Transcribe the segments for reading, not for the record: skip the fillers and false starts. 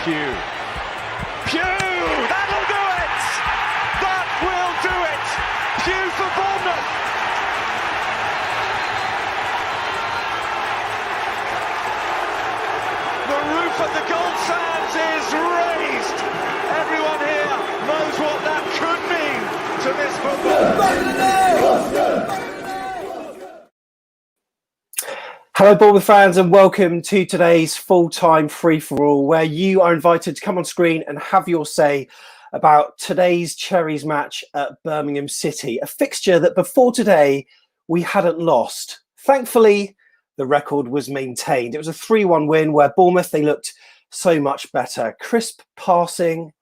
Pugh. That'll do it! That will do it! Pugh for Bournemouth! The roof of the Gold Sands is raised! Everyone here knows what that could mean to this football. Hello Bournemouth fans and welcome to today's full-time free-for-all where you are invited to come on screen and have your say about today's Cherries match at Birmingham City, a fixture that before today we hadn't lost. Thankfully, the record was maintained. It was a 3-1 win where Bournemouth, they looked so much better. Crisp passing,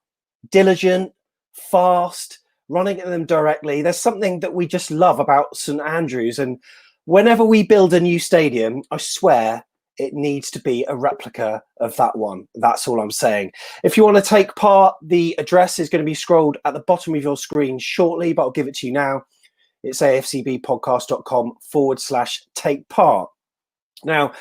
diligent, fast, running at them directly. There's something that we just love about St Andrews, and whenever we build a new stadium, I swear it needs to be a replica of that one. That's all I'm saying. If you want to take part, the address is going to be scrolled at the bottom of your screen shortly, but I'll give it to you now. It's afcbpodcast.com/take part. Now,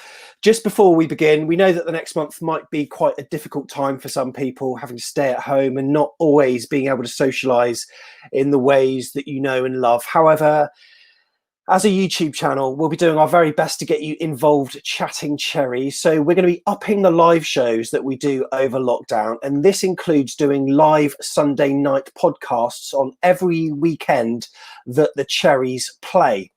just before we begin, we know that the next month might be quite a difficult time for some people, having to stay at home and not always being able to socialise in the ways that you know and love. However, as a YouTube channel, we'll be doing our very best to get you involved chatting Cherries. So we're going to be upping the live shows that we do over lockdown. And this includes doing live Sunday night podcasts on every weekend that the Cherries play.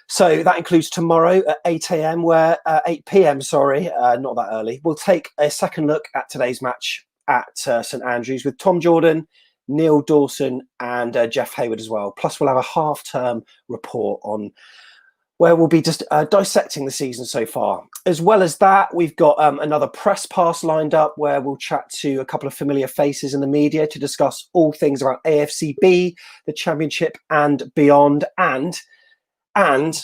So that includes tomorrow at 8 a.m. where 8 p.m. Not that early. We'll take a second look at today's match at St Andrews with Tom Jordan, Neil Dawson and Jeff Hayward as well. Plus, we'll have a half-term report on where we'll be just dissecting the season so far. As well as that, we've got another press pass lined up where we'll chat to a couple of familiar faces in the media to discuss all things about AFCB, the Championship and beyond. And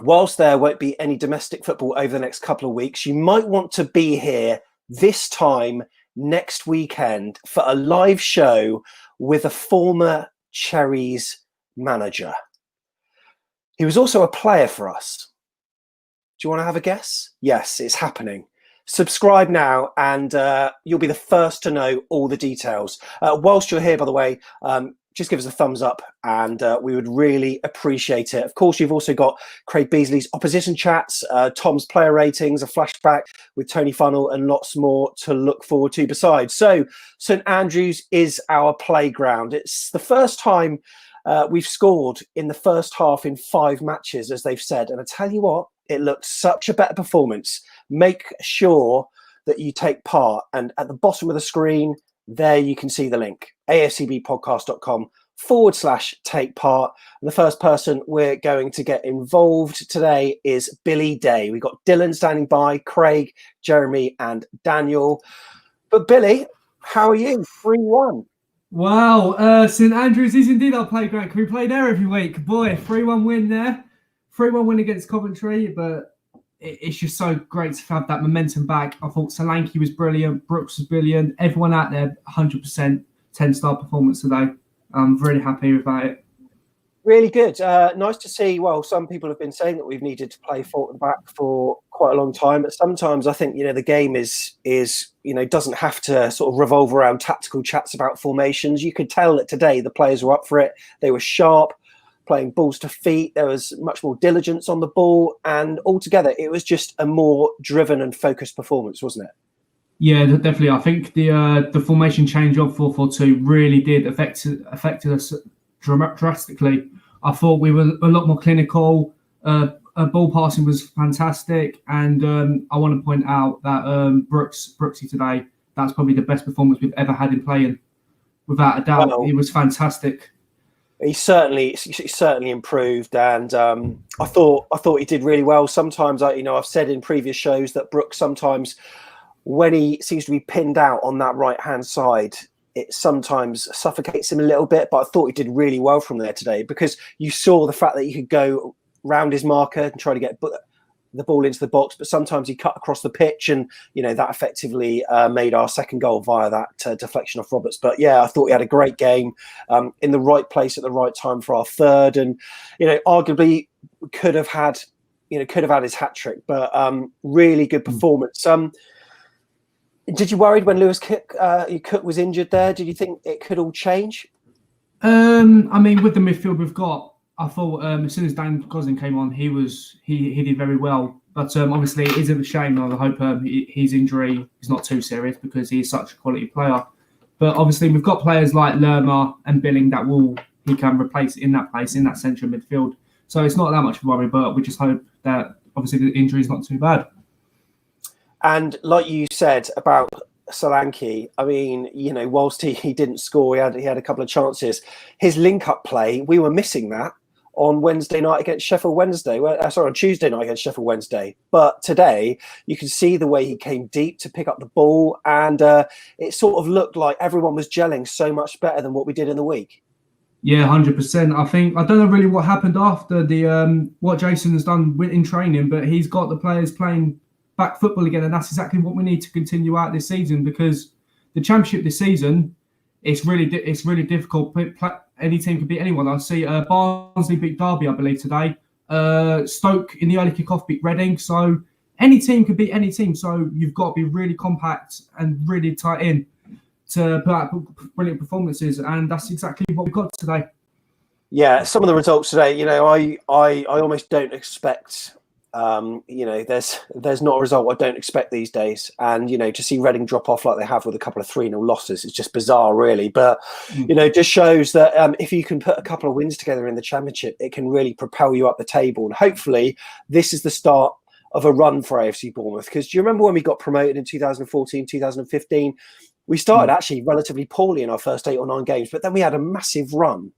whilst there won't be any domestic football over the next couple of weeks, you might want to be here this time next weekend for a live show with a former Cherries manager. He was also a player for us. Do you want to have a guess? Yes, it's happening. Subscribe now and you'll be the first to know all the details. Whilst you're here, by the way, just give us a thumbs up and we would really appreciate it. Of course, you've also got Craig Beasley's opposition chats, Tom's player ratings, a flashback with Tony Funnell and lots more to look forward to besides. So St Andrews is our playground. It's the first time we've scored in the first half in 5 matches, as they've said. And I tell you what, it looked such a better performance. Make sure that you take part. And at the bottom of the screen, there you can see the link, afcbpodcast.com/take part. And the first person we're going to get involved today is Billy Day. We've got Dylan standing by, Craig, Jeremy and Daniel. But Billy, how are you? 3-1. Wow, St Andrews is indeed our playground. Can we play there every week? Boy, 3-1 win there. 3-1 win against Coventry, but it's just so great to have that momentum back. I thought Solanke was brilliant, Brooks was brilliant, everyone out there, 100% 10-star performance today. I'm really happy about it. Really good. Nice to see. Well, some people have been saying that we've needed to play forward and back for quite a long time, but sometimes I think, the game is doesn't have to sort of revolve around tactical chats about formations. You could tell that today the players were up for it. They were sharp, playing balls to feet. There was much more diligence on the ball, and altogether it was just a more driven and focused performance, wasn't it? Yeah, definitely. I think the formation change of 4-4-2 really did affected us drastically. I thought we were a lot more clinical. Ball passing was fantastic, and I want to point out that Brooksy today, that's probably the best performance we've ever had in playing, without a doubt. Well, he was fantastic. He certainly improved, and I thought he did really well. Sometimes I've said in previous shows that Brooks sometimes, when he seems to be pinned out on that right hand side, it sometimes suffocates him a little bit. But I thought he did really well from there today, because you saw the fact that he could go round his marker and try to get the ball into the box, but sometimes he cut across the pitch, and that effectively made our second goal via that deflection off Roberts. But yeah, I thought he had a great game, in the right place at the right time for our third, and arguably could have had his hat trick, but really good performance. Did you worry when Lewis Cook was injured there? Did you think it could all change? I mean, with the midfield we've got, I thought as soon as Dan Gosling came on, he did very well. But obviously, it is a shame. I hope his injury is not too serious because he is such a quality player. But obviously, we've got players like Lerma and Billing that he can replace in that place, in that central midfield. So it's not that much of a worry, but we just hope that obviously the injury is not too bad. And like you said about Solanke, I mean, whilst he didn't score, he had a couple of chances. His link-up play, we were missing that on Wednesday night against Sheffield Wednesday. On Tuesday night against Sheffield Wednesday. But today, you can see the way he came deep to pick up the ball, and it sort of looked like everyone was gelling so much better than what we did in the week. Yeah, 100%. I don't know really what happened after the what Jason has done in training, but he's got the players playing back football again, and that's exactly what we need to continue out this season, because the Championship this season, it's really difficult. Any team can beat anyone. I see Barnsley beat Derby, I believe, today. Stoke in the early kickoff beat Reading. So any team can beat any team. So you've got to be really compact and really tight in to put out brilliant performances, and that's exactly what we got today. Yeah, some of the results today, I almost don't expect. There's not a result I don't expect these days, and to see Reading drop off like they have with a couple of 3-0 losses, it's just bizarre, really. But it just shows that if you can put a couple of wins together in the Championship, it can really propel you up the table, and hopefully this is the start of a run for AFC Bournemouth. Because do you remember when we got promoted in 2014, 2015? We started actually relatively poorly in our first 8 or 9 games, but then we had a massive run.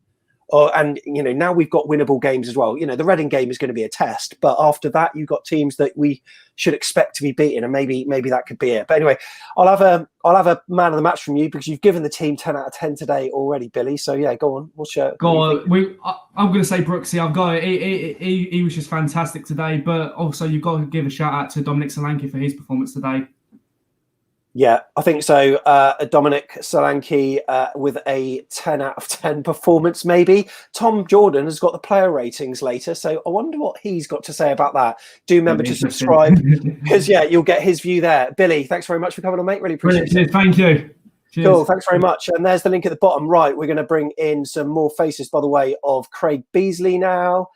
And now we've got winnable games as well. The Reading game is going to be a test, but after that, you've got teams that we should expect to be beaten, and maybe that could be it. But anyway, I'll have a man of the match from you, because you've given the team 10 out of 10 today already, Billy. So yeah, go on. I'm going to say Brooksy. I've got it. He was just fantastic today, but also you've got to give a shout out to Dominic Solanke for his performance today. Yeah, I think so. Dominic Solanke with a 10 out of 10 performance, maybe. Tom Jordan has got the player ratings later, so I wonder what he's got to say about that. Do remember to subscribe, because, you'll get his view there. Billy, thanks very much for coming on, mate. Really appreciate it. Thank you. Cheers. Cool, thanks very much. And there's the link at the bottom right. We're going to bring in some more faces, by the way, of Craig Beasley now.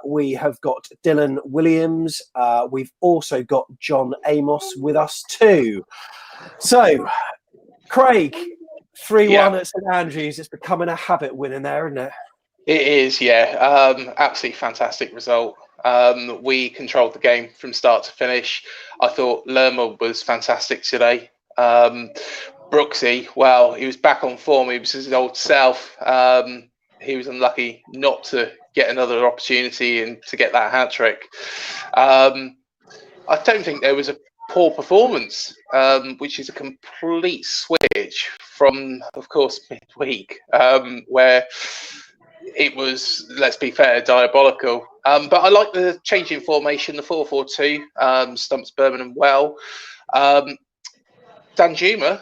We have got Dylan Williams. We've also got John Amos with us too. So, Craig, 3-1 at St Andrews. It's becoming a habit winning there, isn't it? It is, yeah. Absolutely fantastic result. We controlled the game from start to finish. I thought Lerma was fantastic today. Brooksy, well, he was back on form. He was his old self. He was unlucky not to get another opportunity and to get that hat-trick. I don't think there was a poor performance, which is a complete switch from, of course, midweek, where it was, let's be fair, diabolical. But I like the change in formation, the 4-4-2, stumps Birmingham well. Danjuma,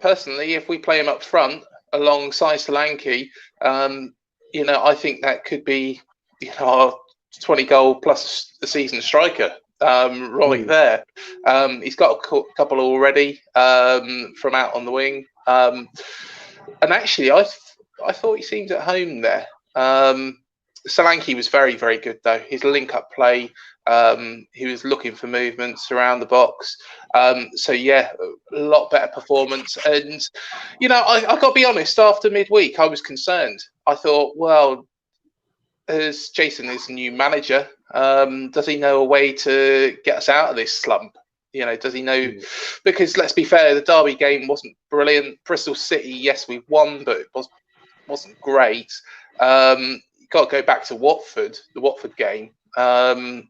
personally, if we play him up front alongside Solanke, I think that could be our 20-goal plus a season striker. Right there. He's got a couple already from out on the wing. And actually, I thought he seemed at home there. Solanke was very, very good, though. His link-up play, he was looking for movements around the box. So, yeah, a lot better performance. And, I got to be honest, after midweek, I was concerned. I thought, well, as Jason is a new manager, does he know a way to get us out of this slump? Does he know? Because let's be fair, the Derby game wasn't brilliant. Bristol City, yes, we won, but it wasn't great. Got to go back to Watford, the Watford game,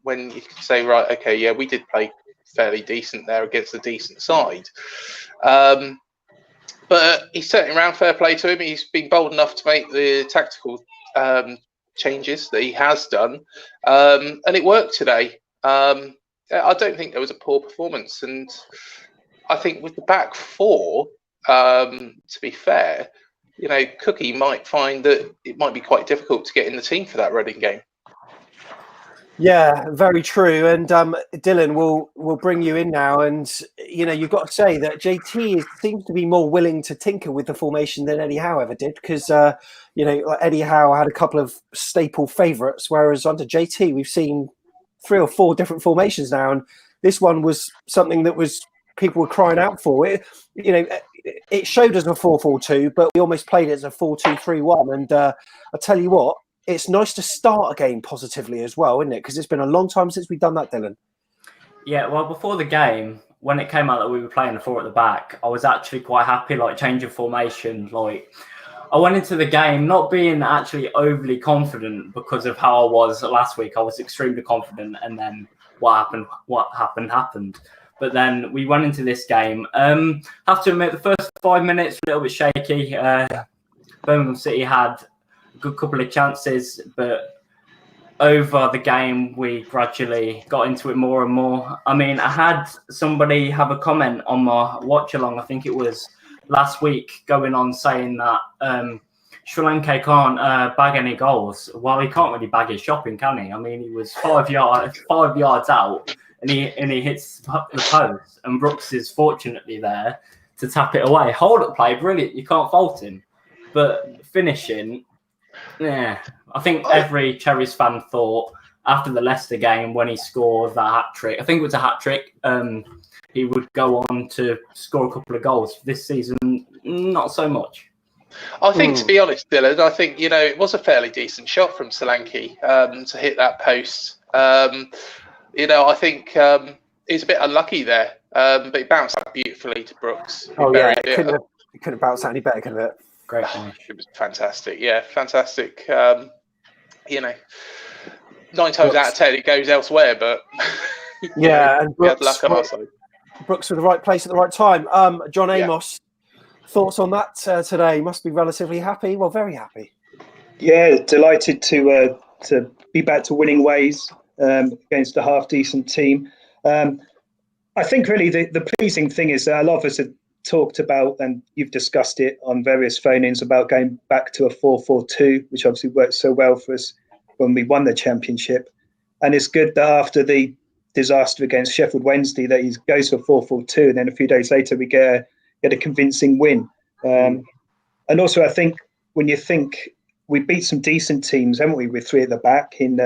when you can say, right, okay, yeah, we did play fairly decent there against a decent side. But he's turning around, fair play to him. He's been bold enough to make the tactical changes that he has done, and it worked today. I don't think there was a poor performance, and I think with the back four, to be fair, Cookie might find that it might be quite difficult to get in the team for that Reading game. Yeah, very true. And Dylan, we'll bring you in now. And you've got to say that JT seems to be more willing to tinker with the formation than Eddie Howe ever did, because like Eddie Howe had a couple of staple favourites, whereas under JT we've seen 3 or 4 different formations now, and this one was something that people were crying out for. It showed us a 4-4-2, but we almost played it as a 4-2-3-1. And I tell you what, it's nice to start a game positively as well, isn't it? Because it's been a long time since we've done that, Dylan. Yeah, well, before the game, when it came out that we were playing the 4 at the back, I was actually quite happy, like, change of formation. Like, I went into the game not being actually overly confident because of how I was last week. I was extremely confident, and then what happened. But then we went into this game. Have to admit, the first 5 minutes a little bit shaky. Birmingham City had a good couple of chances, but over the game, we gradually got into it more and more. I mean, I had somebody have a comment on my watch along, I think it was last week, going on saying that Sri Lanka can't bag any goals. Well, he can't really bag his shopping, can he? I mean, he was 5 yards out, and he hits the post, and Brooks is fortunately there to tap it away. Hold-up play, brilliant. You can't fault him. But finishing, yeah, I think every Cherries fan thought after the Leicester game when he scored that hat-trick, I think it was a hat-trick, he would go on to score a couple of goals. This season, not so much. I think, to be honest, Dylan, I think, it was a fairly decent shot from Solanke to hit that post. I think he's a bit unlucky there, but he bounced out beautifully to Brooks. Oh, yeah, he couldn't have bounced out any better, could it? Great finish. It was fantastic. Yeah, fantastic. 9 times out of 10 it goes elsewhere, but yeah, and we had luck on our side. Brooks with the right place at the right time. John Amos, thoughts on that today? Must be relatively happy. Well, very happy. Yeah, delighted to be back to winning ways against a half-decent team. I think really the pleasing thing is that a lot of us have talked about, and you've discussed it on various phone-ins, about going back to a 4-4-2, which obviously worked so well for us when we won the championship. And it's good that after the disaster against Sheffield Wednesday that he goes to a 4-4-2, and then a few days later we get a convincing win. And also I think when you think we beat some decent teams, haven't we, with 3 at the back in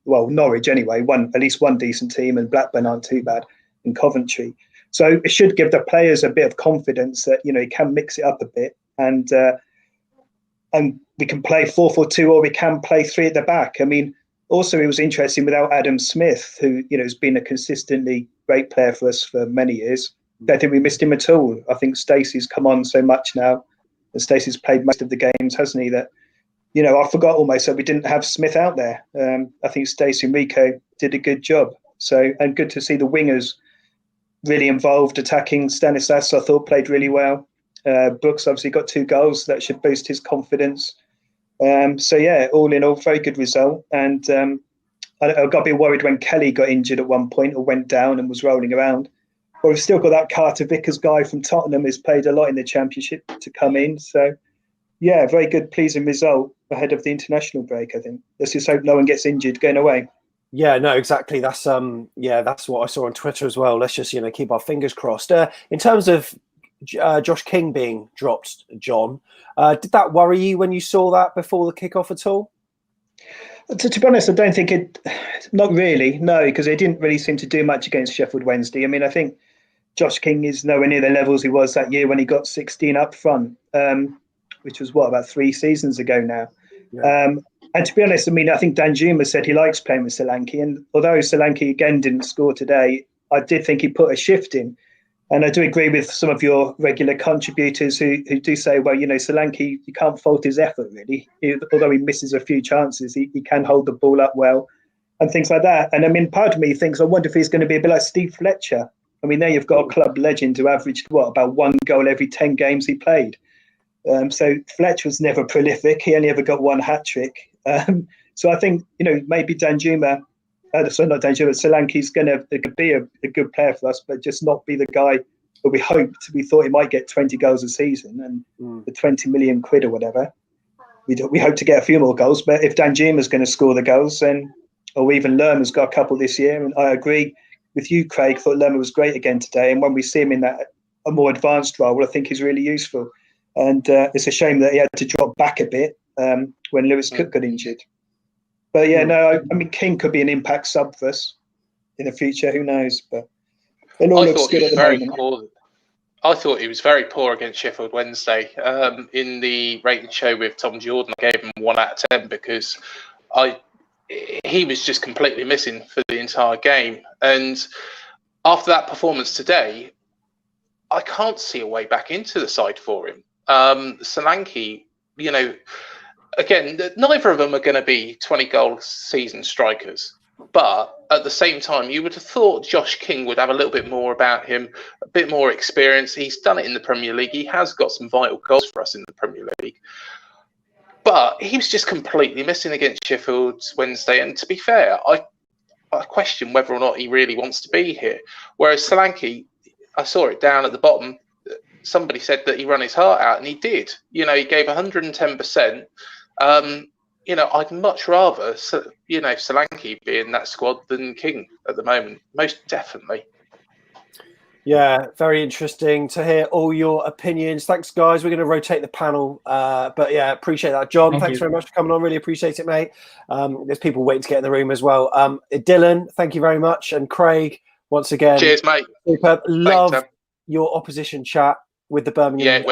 Norwich anyway, at least one decent team, and Blackburn aren't too bad, in Coventry. So it should give the players a bit of confidence that you can mix it up a bit, and we can play 4-4-2 or we can play 3 at the back. I mean, also it was interesting without Adam Smith, who has been a consistently great player for us for many years. I don't think we missed him at all. I think Stacey's come on so much now, and Stacey's played most of the games, hasn't he? That I forgot almost that we didn't have Smith out there. I think Stacey and Rico did a good job. So, and good to see the wingers really involved attacking. Stanislas, I thought, played really well. Brooks obviously got 2 goals. That should boost his confidence. So, yeah, all in all, very good result. And I got a bit worried when Kelly got injured at one point or went down and was rolling around. But we've still got that Carter Vickers guy from Tottenham who's played a lot in the Championship to come in. So, yeah, very good, pleasing result ahead of the international break, I think. Let's just hope no one gets injured going away. Yeah, no, exactly. That's that's what I saw on Twitter as well. Let's just keep our fingers crossed. In terms of Josh King being dropped, John, did that worry you when you saw that before the kickoff at all? To be honest, I don't think it. Not really, no, because they didn't really seem to do much against Sheffield Wednesday. I mean, I think Josh King is nowhere near the levels he was that year when he got 16 up front, which was about 3 seasons ago now. Yeah. And to be honest, I mean, I think Danjuma said he likes playing with Solanke. And although Solanke again didn't score today, I did think he put a shift in. And I do agree with some of your regular contributors who do say, well, Solanke, you can't fault his effort, really. Although he misses a few chances, he can hold the ball up well and things like that. And I mean, part of me thinks, I wonder if he's going to be a bit like Steve Fletcher. I mean, there you've got a club legend who averaged, about 1 goal every 10 games he played. So Fletcher was never prolific. He only ever got 1 hat-trick. So I think, maybe Solanke's going to be a good player for us, but just not be the guy that we hoped. We thought he might get 20 goals a season, and the 20 million quid or whatever. We hope to get a few more goals, but if Danjuma's going to score the goals, then or even Lerma's got a couple this year. And I agree with you, Craig. Thought Lerma was great again today. And when we see him in a more advanced role, I think he's really useful. And it's a shame that he had to drop back a bit when Lewis Cook got injured. But yeah, no, I mean, King could be an impact sub for us in the future. Who knows? But it all looks good at the moment. Poor. I thought he was very poor against Sheffield Wednesday. In the rating show with Tom Jordan, I gave him 1 out of 10 because he was just completely missing for the entire game. And after that performance today, I can't see a way back into the side for him. Solanke, again, neither of them are going to be 20-goal season strikers. But at the same time, you would have thought Josh King would have a little bit more about him, a bit more experience. He's done it in the Premier League. He has got some vital goals for us in the Premier League. But he was just completely missing against Sheffield Wednesday. And to be fair, I question whether or not he really wants to be here. Whereas Solanke, I saw it down at the bottom. Somebody said that he ran his heart out, and he did. He gave 110%. I'd much rather, Solanke be in that squad than King at the moment, most definitely. Yeah, very interesting to hear all your opinions. Thanks, guys. We're going to rotate the panel. But yeah, appreciate that. John, thanks very much for coming on. Really appreciate it, mate. There's people waiting to get in the room as well. Dylan, thank you very much. And Craig, once again. Cheers, mate. Superb. Love your opposition chat with the Birmingham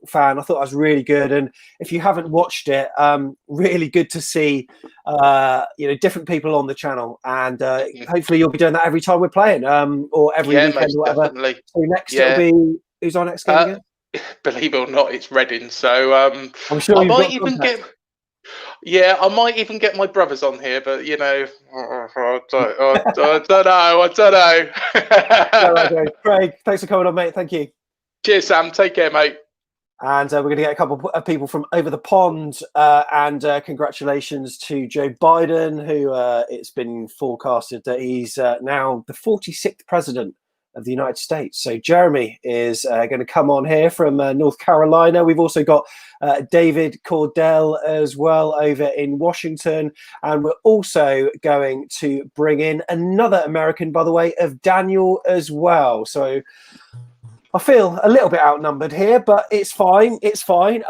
fan. I thought that was really good. And if you haven't watched it, really good to see different people on the channel. And hopefully you'll be doing that every time we're playing, or every weekend or whatever. Definitely. So next it'll be who's our next game again? Believe it or not, it's Reading. So I'm sure I might even get my brothers on here, but I don't know. Craig, thanks for coming on, mate. Thank you. Cheers, Sam. Take care, mate. And we're going to get a couple of people from over the pond. And congratulations to Joe Biden, who it's been forecasted that he's now the 46th president of the United States. So Jeremy is going to come on here from North Carolina. We've also got David Cordell as well over in Washington. And we're also going to bring in another American, by the way, of Daniel as well. So I feel a little bit outnumbered here, but it's fine. It's fine.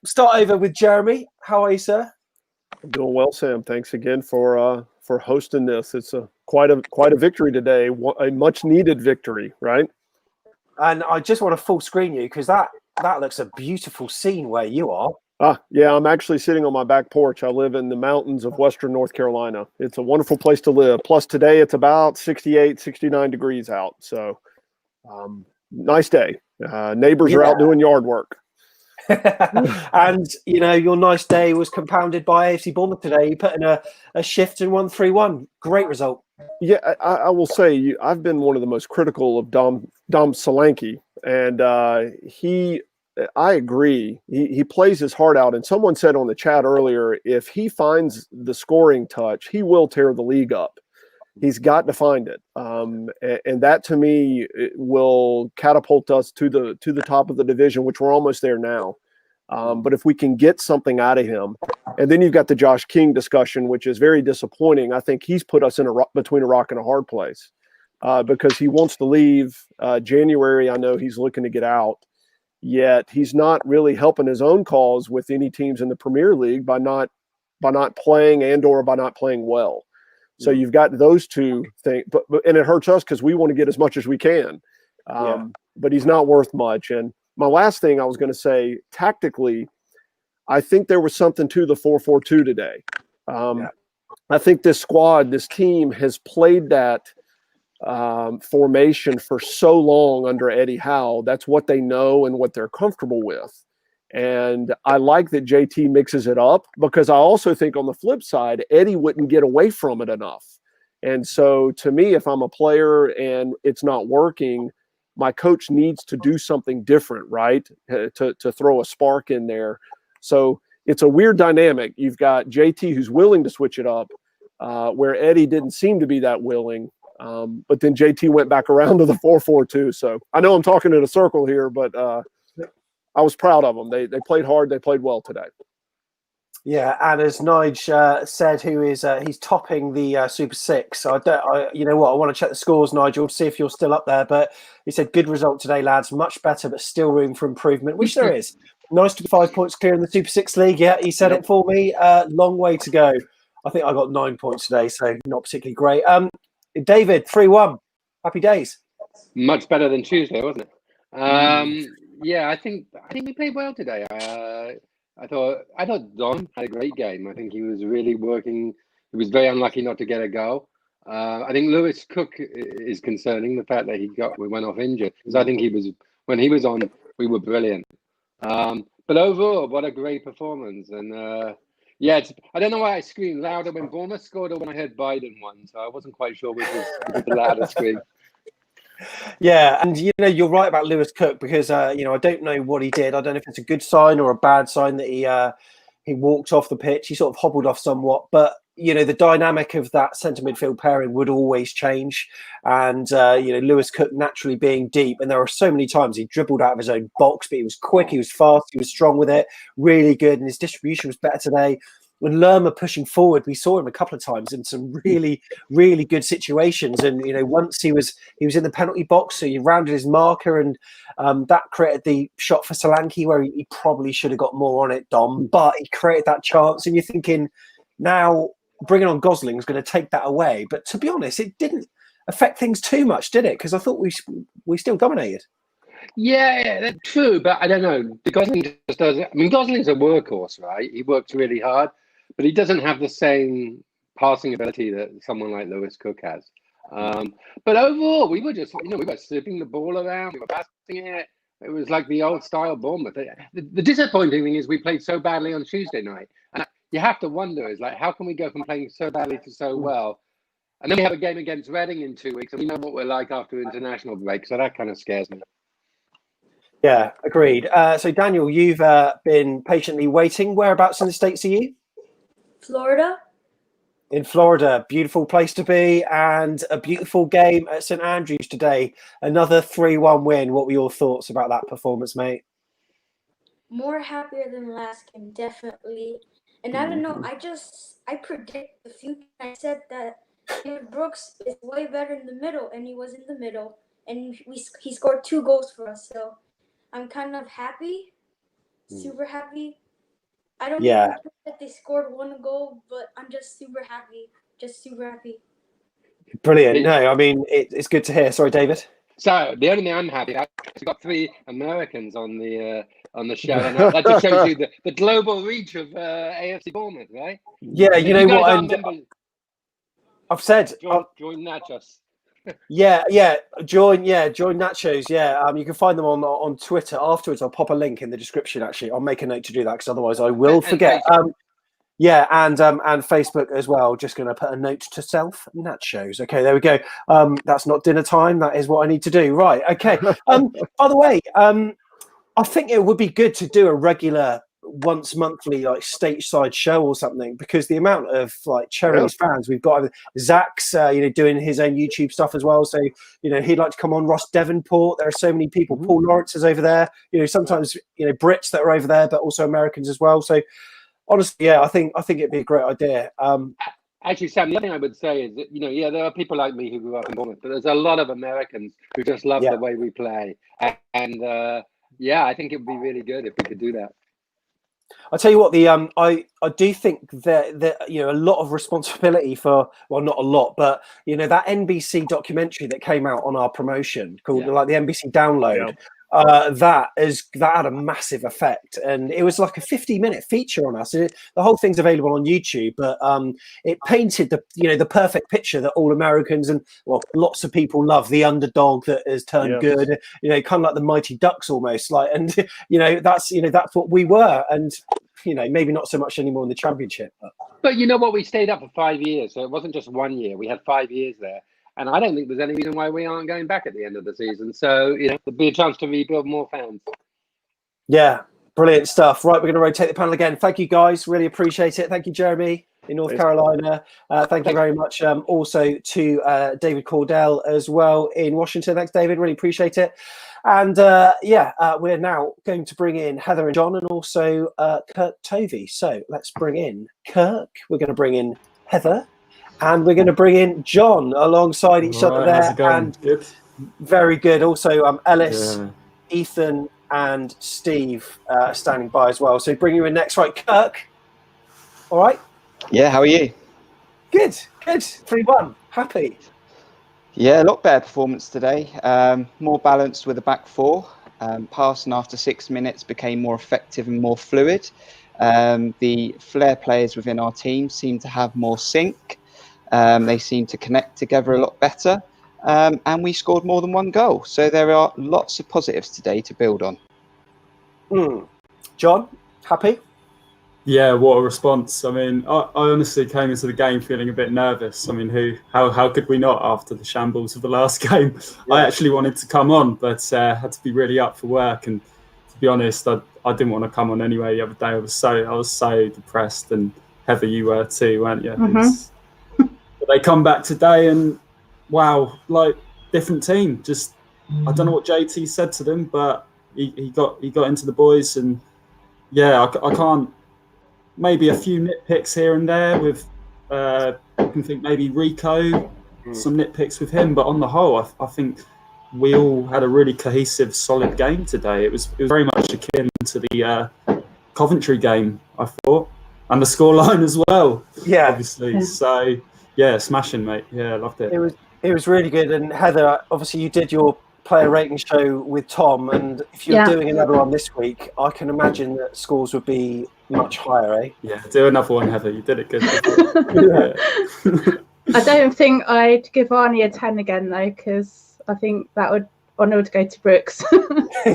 Start over with Jeremy. How are you, sir? I'm doing well, Sam. Thanks again for hosting this. It's quite a victory today, a much needed victory, right? And I just want to full screen you because that looks a beautiful scene where you are. Yeah, I'm actually sitting on my back porch. I live in the mountains of Western North Carolina. It's a wonderful place to live. Plus today it's about 68, 69 degrees out. So nice day. Neighbors are out doing yard work. And your nice day was compounded by AFC Bournemouth today. You put in a shift and won 3-1. Great result. Yeah, I will say I've been one of the most critical of Dom Solanke, and I agree. He plays his heart out. And someone said on the chat earlier, if he finds the scoring touch, he will tear the league up. He's got to find it, and that to me will catapult us to the top of the division, which we're almost there now. But if we can get something out of him, and then you've got the Josh King discussion, which is very disappointing. I think he's put us in between a rock and a hard place because he wants to leave. January, I know he's looking to get out, yet he's not really helping his own cause with any teams in the Premier League by not playing and/or by not playing well. So you've got those two things, and it hurts us because we want to get as much as we can. But he's not worth much. And my last thing I was going to say, tactically, I think there was something to the 4-4-2 today. I think this squad, this team has played that formation for so long under Eddie Howe. That's what they know and what they're comfortable with. And I like that JT mixes it up because I also think on the flip side, Eddie wouldn't get away from it enough. And so to me, if I'm a player and it's not working, my coach needs to do something different, right? To throw a spark in there. So it's a weird dynamic. You've got JT who's willing to switch it up, where Eddie didn't seem to be that willing. But then JT went back around to the 4-4-2. So I know I'm talking in a circle here, but I was proud of them. They played hard. They played well today. Yeah, and as Nige said, who is he's topping the Super Six. So you know what? I want to check the scores, Nigel, to see if you're still up there. But he said, "Good result today, lads. Much better, but still room for improvement," which there is. Nice to be 5 points clear in the Super Six League. Yeah, he said it for me. Long way to go. I think I got 9 points today, so not particularly great. David, 3-1. Happy days. Much better than Tuesday, wasn't it? Yeah, I think we played well today. I thought Don had a great game. I think he was really working. He was very unlucky not to get a goal. I think Lewis Cook is concerning, the fact that we went off injured, because I think when he was on, we were brilliant. But overall, what a great performance. And I don't know why I screamed louder when Bournemouth scored or when I heard Biden won, so I wasn't quite sure which was the louder scream. Yeah, and you're right about Lewis Cook, because I don't know what he did. I don't know if it's a good sign or a bad sign that he walked off the pitch. He sort of hobbled off somewhat, but the dynamic of that centre midfield pairing would always change. And Lewis Cook naturally being deep, and there are so many times he dribbled out of his own box, but he was quick, he was fast, he was strong with it, really good, and his distribution was better today. When Lerma pushing forward, we saw him a couple of times in some really, really good situations. And once he was in the penalty box, so he rounded his marker, and that created the shot for Solanke, where he probably should have got more on it, Dom. But he created that chance, and you're thinking, now bringing on Gosling is going to take that away. But to be honest, it didn't affect things too much, did it? Because I thought we still dominated. Yeah, that's true. But I don't know. Gosling just does it. I mean, Gosling's a workhorse, right? He works really hard, but he doesn't have the same passing ability that someone like Lewis Cook has. But overall, we were just, we were slipping the ball around, we were passing it. It was like the old style Bournemouth. The disappointing thing is we played so badly on Tuesday night. And you have to wonder, is like, how can we go from playing so badly to so well? And then we have a game against Reading in 2 weeks, and we know what we're like after international break. So that kind of scares me. Yeah, agreed. So, Daniel, you've been patiently waiting. Whereabouts in the States are you? Florida. In Florida, beautiful place to be, and a beautiful game at St Andrews today. Another 3-1 win. What were your thoughts about that performance, mate? More happier than last game, definitely. And I don't know, I predict the future. I said that David Brooks is way better in the middle, and he was in the middle, and he scored 2 goals for us. So I'm kind of happy, super happy. I don't even know that they scored 1 goal, but I'm just super happy. Brilliant. No, I mean, it's good to hear. Sorry, David. So the only thing I'm happy about is we've got 3 Americans on the show, and that just shows you the global reach of AFC Bournemouth, right? Yeah, you know what? I've said join Nachos. Yeah, join Nachos. Yeah, you can find them on Twitter afterwards. I'll pop a link in the description. Actually, I'll make a note to do that, because otherwise I will forget. And Facebook as well. Just going to put a note to self: Nachos. Okay, there we go. That's not dinner time. That is what I need to do. Right. Okay. By the way, I think it would be good to do a regular, once monthly, like stateside show or something, because the amount of like Cherries fans we've got. Zach's doing his own YouTube stuff as well, so he'd like to come on. Ross Devonport, there are so many people. Paul Lawrence is over there, sometimes Brits that are over there, but also Americans as well. So honestly, I think it'd be a great idea. Actually, Sam, the other thing I would say is that there are people like me who grew up in Bournemouth, but there's a lot of Americans who just love the way we play, and I think it would be really good if we could do that. I'll tell you what, I do think that a lot of responsibility for, well, not a lot, but that NBC documentary that came out on our promotion called like the NBC Download. That had a massive effect, and it was like a 50-minute feature on us. The whole thing's available on YouTube, but it painted the perfect picture that all Americans and lots of people love, the underdog that has turned good, kind of like the Mighty Ducks almost, like, and that's what we were, and maybe not so much anymore in the Championship. But you know what, we stayed up for 5 years, so it wasn't just 1 year. We had 5 years there. And I don't think there's any reason why we aren't going back at the end of the season. So, there'll be a chance to rebuild more fans. Yeah, brilliant stuff. Right, we're going to rotate the panel again. Thank you, guys. Really appreciate it. Thank you, Jeremy in North Carolina. Thank you very much. Also to David Cordell as well in Washington. Thanks, David. Really appreciate it. And we're now going to bring in Heather and John and also Kirk Tovey. So let's bring in Kirk. We're going to bring in Heather. And we're going to bring in John alongside each other there. How's it going? And Good. very good. Also, Ellis, Ethan, and Steve standing by as well. So bring you in next. Right, Kirk. All right. Yeah, how are you? Good. 3-1. Happy. Yeah, a lot better performance today. More balanced with the back four. Passing after 6 minutes became more effective and more fluid. The flair players within our team seem to have more sync. They seem to connect together a lot better. And we scored more than one goal. So there are lots of positives today to build on. John, happy? Yeah, what a response. I mean, I honestly came into the game feeling a bit nervous. I mean, how could we not after the shambles of the last game? Yeah. I actually wanted to come on, but had to be really up for work. And to be honest, I didn't want to come on anyway the other day. I was so depressed, and Heather, you were too, weren't you? Mm-hmm. But they come back today and wow, like different team. Just I don't know what JT said to them, but he got into the boys, and yeah, I can't. Maybe a few nitpicks here and there with, I can think maybe Rico, some nitpicks with him, but on the whole, I think we all had a really cohesive, solid game today. It was very much akin to the Coventry game, I thought, and the scoreline as well. Yeah, obviously. Yeah. So yeah, smashing, mate. Yeah, I loved it. It was really good. And Heather, obviously, you did your player rating show with Tom, and if you're doing another one this week, I can imagine that scores would be much higher, eh? Yeah, do another one, Heather. You did it good. I don't think I'd give Arnie a 10 again though, because I think that honour would go to Brooks.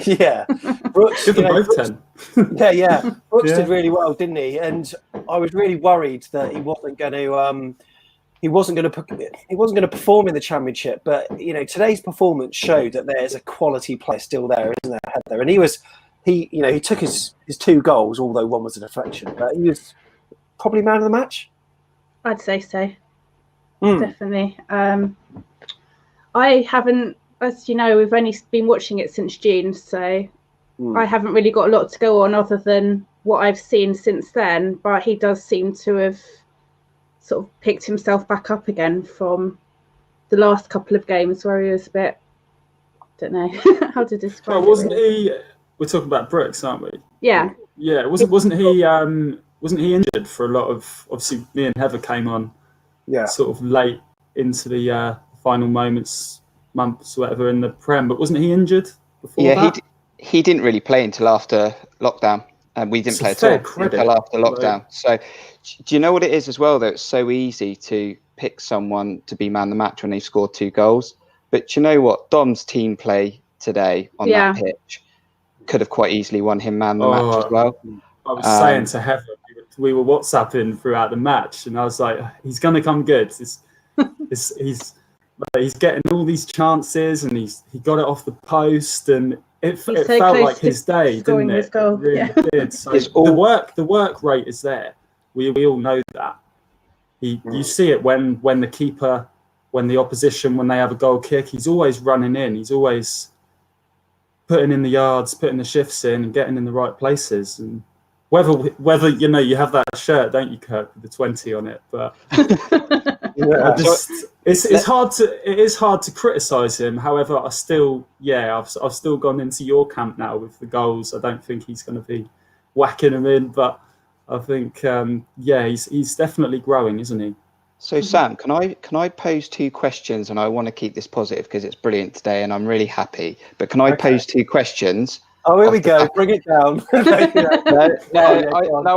Yeah, Brooks. Give them both 10. Yeah. Brooks did really well, didn't he? And I was really worried that he wasn't going to perform in the Championship, but today's performance showed that there's a quality player still there, isn't there, Heather? And he took his 2 goals, although one was a deflection, but he was probably man of the match. I'd say so. Definitely. I haven't, as you know, we've only been watching it since June, so I haven't really got a lot to go on other than what I've seen since then, but he does seem to have sort of picked himself back up again from the last couple of games where he was a bit, I don't know how to describe it. Wasn't he? We're talking about Brooks, aren't we? Yeah. Yeah. Wasn't he injured for a lot of? Obviously, me and Heather came on. Yeah. Sort of late into the final months, whatever in the Prem, but wasn't he injured before that? He didn't really play until after lockdown, and we didn't play at all until after lockdown. Right. So, do you know what it is as well? Though it's so easy to pick someone to be man of the match when they've scored 2 goals, but you know what? Dom's team play today on that pitch could have quite easily won him man of the match as well. I was saying to Heather, we were WhatsApping throughout the match, and I was like, he's going to come good. He's getting all these chances, and he got it off the post, and it felt like his day, didn't it? It really did. So the work rate is there. We all know that. You see it when the keeper, when the opposition, when they have a goal kick, he's always running in. He's always putting in the yards, putting the shifts in, and getting in the right places. And whether you have that shirt, don't you, Kirk, with the 20 on it? But it's hard to criticise him. However, I've still gone into your camp now with the goals. I don't think he's going to be whacking them in, but I think he's definitely growing, isn't he? So Sam, can I pose 2 questions, and I want to keep this positive because it's brilliant today and I'm really happy. But can I pose 2 questions? Oh, here we go. Bring it down. No,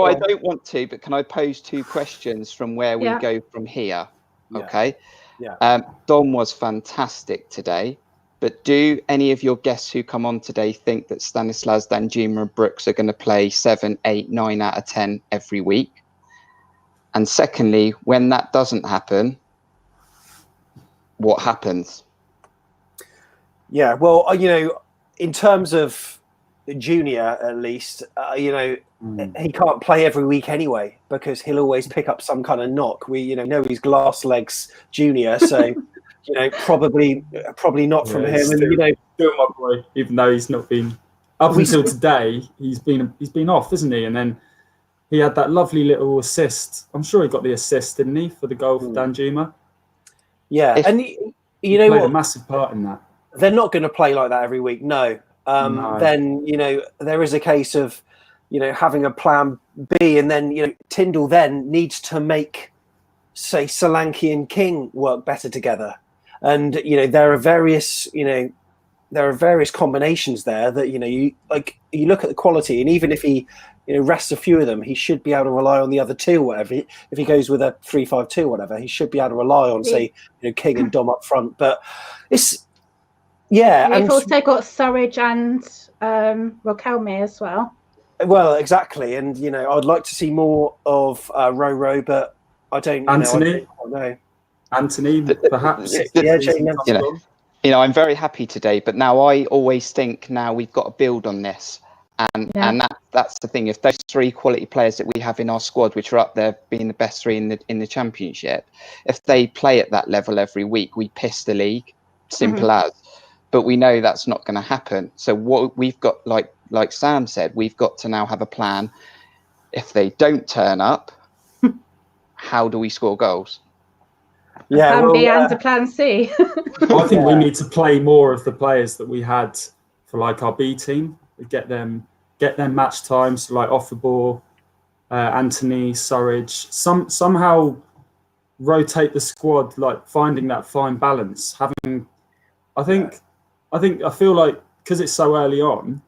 I don't want to. But can I pose 2 questions from where we go from here? Okay. Yeah. Dom was fantastic today. But do any of your guests who come on today think that Stanislas, Danjuma and Brooks are going to play 7, 8, 9 out of 10 every week? And secondly, when that doesn't happen, what happens? Yeah, well, in terms of Junior, at least, he can't play every week anyway because he'll always pick up some kind of knock. We, know he's glass legs Junior, so you know, probably not from him. And you know, still my boy, even though he's not been up until today. He's been off, isn't he? And then he had that lovely little assist. I'm sure he got the assist, didn't he, for the goal for Danjuma? Yeah, and you know played what? A massive part in that. They're not going to play like that every week. No. No. Then you know there is a case of you know having a plan B, and then you know Tyndall then needs to make, say, Solanke and King work better together. And you know there are various combinations there that you know you look at the quality, and even if he rests a few of them, he should be able to rely on the other two. Whatever, if he goes with a 3-5-2, whatever, he should be able to rely on say King and Dom up front. But it's and we've also got Surridge and Rokelme as well. Well, exactly, and you know I'd like to see more of Roro, but I don't. Anthony, know. Anthony, perhaps. I'm very happy today, but now I always think now we've got to build on this, and that's the thing. If those three quality players that we have in our squad, which are up there being the best three in the championship, if they play at that level every week, we piss the league. Simple as. But we know that's not going to happen. So what we've got, like Sam said, we've got to now have a plan. If they don't turn up, how do we score goals? Yeah, plan B and a plan C. I think we need to play more of the players that we had for like our B team. We get them match times, like Offerball, Anthony, Surridge. Somehow rotate the squad, like finding that fine balance. I feel like because it's so early on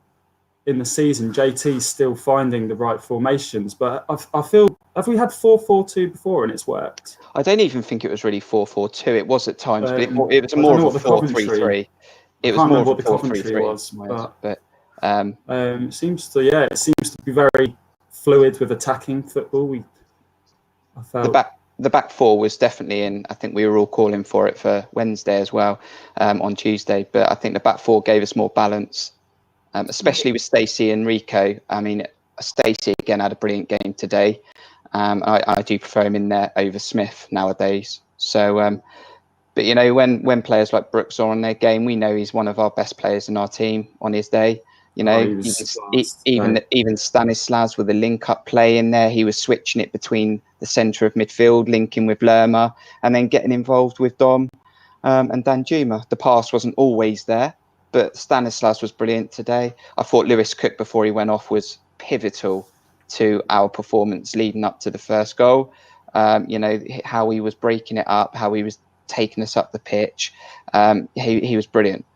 in the season, JT's still finding the right formations. But I feel, have we had 4-4-2 before and it's worked? I don't even think it was really 4-4-2. It was at times, but it was more of a 4-3-3. It was more of a 4-3-3. But it seems to be very fluid with attacking football. The back four was definitely in. I think we were all calling for it for Wednesday as well, on Tuesday. But I think the back four gave us more balance, especially with Stacey and Rico. I mean, Stacey again had a brilliant game today. I do prefer him in there over Smith nowadays. So, but you know, when players like Brooks are on their game, we know he's one of our best players in our team on his day. You know, even Stanislas with a link-up play in there, he was switching it between the centre of midfield, linking with Lerma, and then getting involved with Dom and Danjuma. The pass wasn't always there, but Stanislas was brilliant today. I thought Lewis Cook, before he went off, was pivotal to our performance leading up to the first goal. You know, how he was breaking it up, how he was taking us up the pitch. He was brilliant.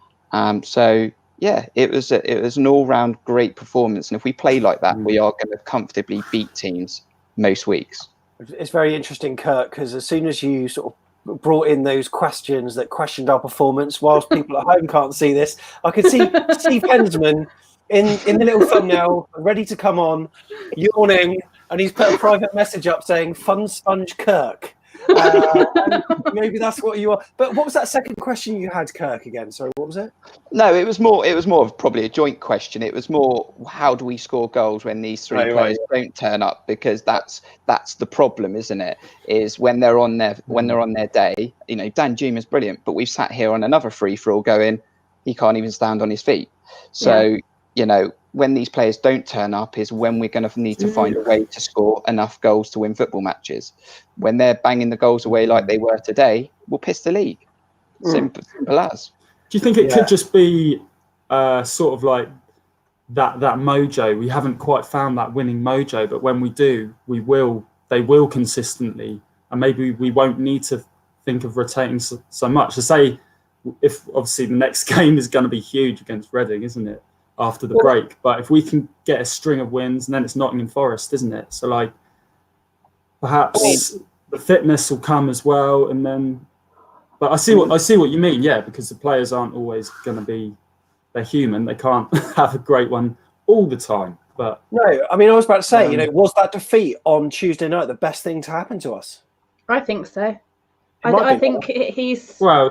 So... yeah, it was an all-round great performance, and if we play like that, we are going to comfortably beat teams most weeks. It's very interesting, Kirk, because as soon as you sort of brought in those questions that questioned our performance, whilst people at home can't see this, I could see Steve Hensman in the little thumbnail, ready to come on, yawning, and he's put a private message up saying "Fun Sponge Kirk." And maybe that's what you are. But what was that second question you had, Kirk? Again, sorry, what was it? No, it was more of probably a joint question. It was more, how do we score goals when these three players don't turn up? Because that's the problem, isn't it? Is when they're on their day. You know, Danjuma's brilliant, but we've sat here on another free-for-all going, he can't even stand on his feet. So you know, when these players don't turn up is when we're going to need to find a way to score enough goals to win football matches. When they're banging the goals away like they were today, we'll piss the league. Simple as. Do you think it could just be sort of like that mojo? We haven't quite found that winning mojo, but when we do, they will consistently, and maybe we won't need to think of rotating so much. To say, if obviously the next game is going to be huge against Reading, isn't it? After the break, but if we can get a string of wins, and then it's Nottingham Forest, isn't it? So like, perhaps the fitness will come as well, and then. But I see what you mean, yeah, because the players aren't always going to be. They're human; they can't have a great one all the time. But no, I mean, I was about to say, you know, was that defeat on Tuesday night the best thing to happen to us? I think so. I think he's no,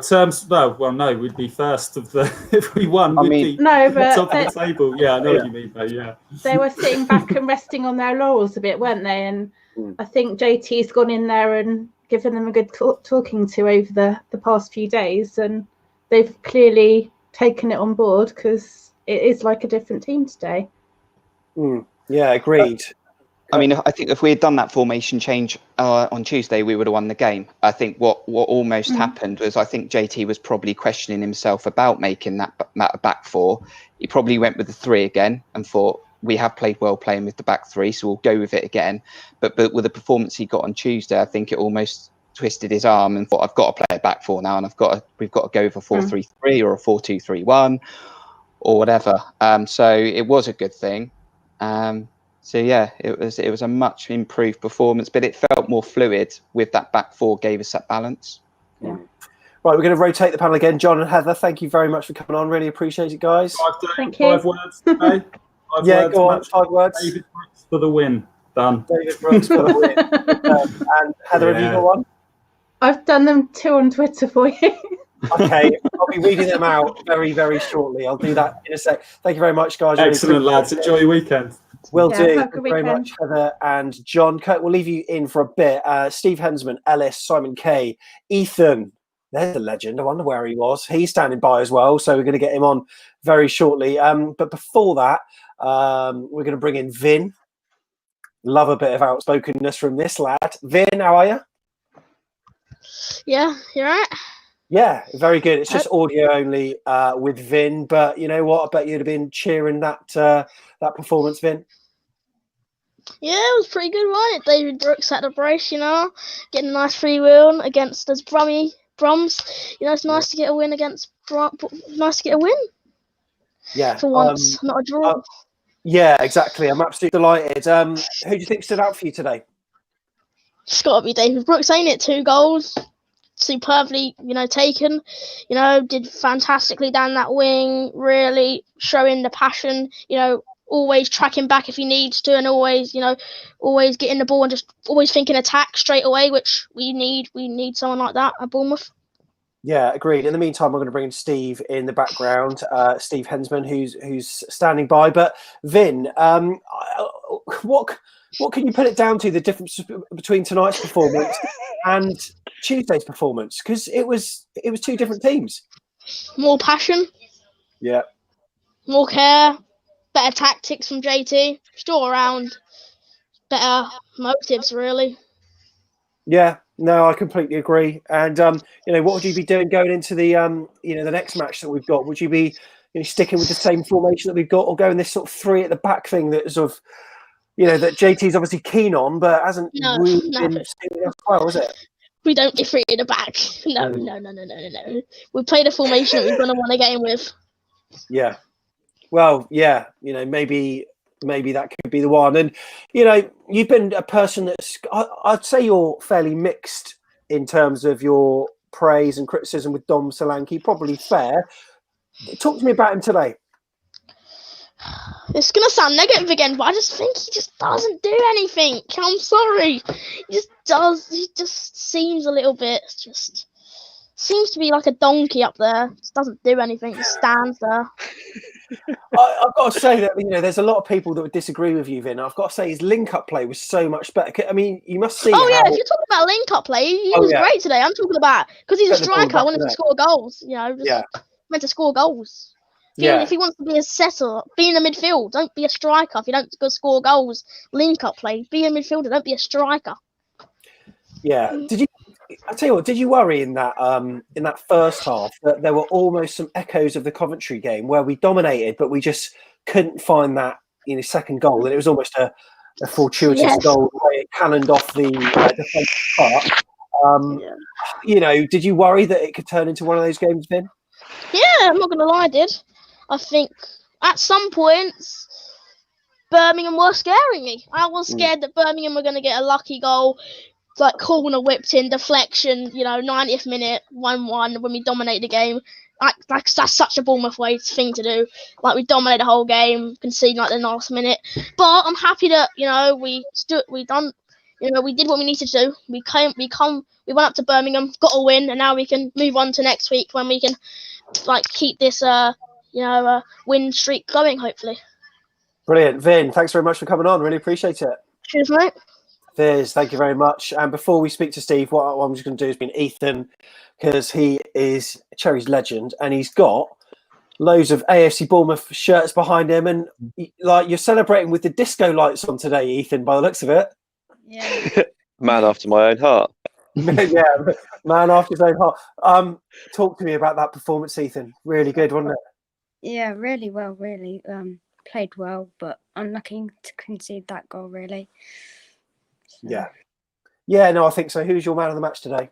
we'd be first of the if we won. Top of the table. Yeah, I know what you mean, though. Yeah, they were sitting back and resting on their laurels a bit, weren't they? And I think JT's gone in there and given them a good talking to over the past few days, and they've clearly taken it on board because it is like a different team today. Yeah, agreed. I mean, I think if we had done that formation change on Tuesday, we would have won the game. I think what almost happened was I think JT was probably questioning himself about making that back four. He probably went with the three again and thought, we have played well playing with the back three, so we'll go with it again. But with the performance he got on Tuesday, I think it almost twisted his arm and thought, I've got to play a back four now, and we've got to go for 4-3-3 or a 4-2-3-1 or whatever. So it was a good thing. So yeah, it was a much improved performance, but it felt more fluid with that back four, gave us that balance. Yeah. Right, we're going to rotate the panel again. John and Heather, thank you very much for coming on. Really appreciate it, guys. Thank you. 5 words today. 5 words, go on. 5 words. David Brooks for the win. Done. David Brooks for the win. And Heather, have you got one? I've done them 2 on Twitter for you. Okay, I'll be reading them out very, very shortly. I'll do that in a sec. Thank you very much, guys. Excellent, lads. Enjoy your weekend. Will do. Have a Thank good you very weekend. much, Heather and John. Kurt, we'll leave you in for a bit. Steve Hensman, Ellis, Simon Kay, Ethan. There's a legend. I wonder where he was. He's standing by as well, so we're going to get him on very shortly. But before that, we're going to bring in Vin. Love a bit of outspokenness from this lad. Vin, how are you? Yeah, you right? Yeah, very good. It's just audio only with Vin, but you know what? I bet you'd have been cheering that performance, Vin. Yeah, it was pretty good, wasn't it? David Brooks had a brace, getting a nice free wheel against us Broms. It's nice to get a win against nice to get a win. Yeah, for once, not a draw. Yeah, exactly. I'm absolutely delighted. Who do you think stood out for you today? It's got to be David Brooks, ain't it? 2 goals. Superbly, taken, did fantastically down that wing, really showing the passion, always tracking back if he needs to, and always getting the ball and just always thinking attack straight away, which we need someone like that at Bournemouth. Yeah, agreed. In the meantime, I'm going to bring in Steve in the background, Steve Hensman, who's standing by. But Vin, what can you put it down to, the difference between tonight's performance and Tuesday's performance? Because it was 2 different teams. More passion. Yeah. More care. Better tactics from JT. Still around. Better motives, really. Yeah. No, I completely agree. And what would you be doing going into the the next match that we've got? Would you be sticking with the same formation that we've got, or going this sort of 3 at the back thing that sort of that JT's obviously keen on, but hasn't really been sticking as well, is it? We don't do 3 in the back. No. We play the formation that we're going to want to get in with. Yeah. Well, yeah, maybe that could be the one. And, you've been a person that's, I'd say you're fairly mixed in terms of your praise and criticism with Dom Solanke, probably fair. Talk to me about him today. It's going to sound negative again, but I just think he just doesn't do anything. I'm sorry. He just seems a little bit, seems to be like a donkey up there. Just doesn't do anything, just stands there. I've got to say that there's a lot of people that would disagree with you, Vin. I've got to say his link-up play was so much better. I mean, you must see. Oh yeah, if you're talking about link-up play, he was great today. I'm talking about because he's a striker. I wanted to score goals. Meant to score goals. If he wants to be a setter, be in the midfield. Don't be a striker. If you don't go score goals, link-up play. Be a midfielder. Don't be a striker. Yeah. I tell you what, did you worry in that first half that there were almost some echoes of the Coventry game where we dominated, but we just couldn't find that second goal, and it was almost a fortuitous goal the way it cannoned off the defensive part. Did you worry that it could turn into one of those games, Vin? Yeah, I'm not gonna lie, I did. I think at some points Birmingham were scaring me. I was scared that Birmingham were gonna get a lucky goal. Like corner whipped in, deflection, 90th minute, 1-1 when we dominate the game. Like that's such a Bournemouth thing to do. Like we dominate the whole game, concede like the last minute. But I'm happy that we did what we needed to do. We went up to Birmingham, got a win, and now we can move on to next week when we can keep this win streak going. Hopefully. Brilliant, Vin. Thanks very much for coming on. Really appreciate it. Cheers, mate. There's, thank you very much. And before we speak to Steve, what I'm just going to do is bring Ethan, because he is Cherries legend, and he's got loads of AFC Bournemouth shirts behind him, and like you're celebrating with the disco lights on today, Ethan, by the looks of it. Yeah. Man after my own heart. Yeah, man after his own heart. Talk to me about that performance, Ethan. Really good, wasn't it? Yeah, really well, really. Played well, but unlucky to concede that goal, really. So. Yeah, no, I think so. Who's your man of the match today?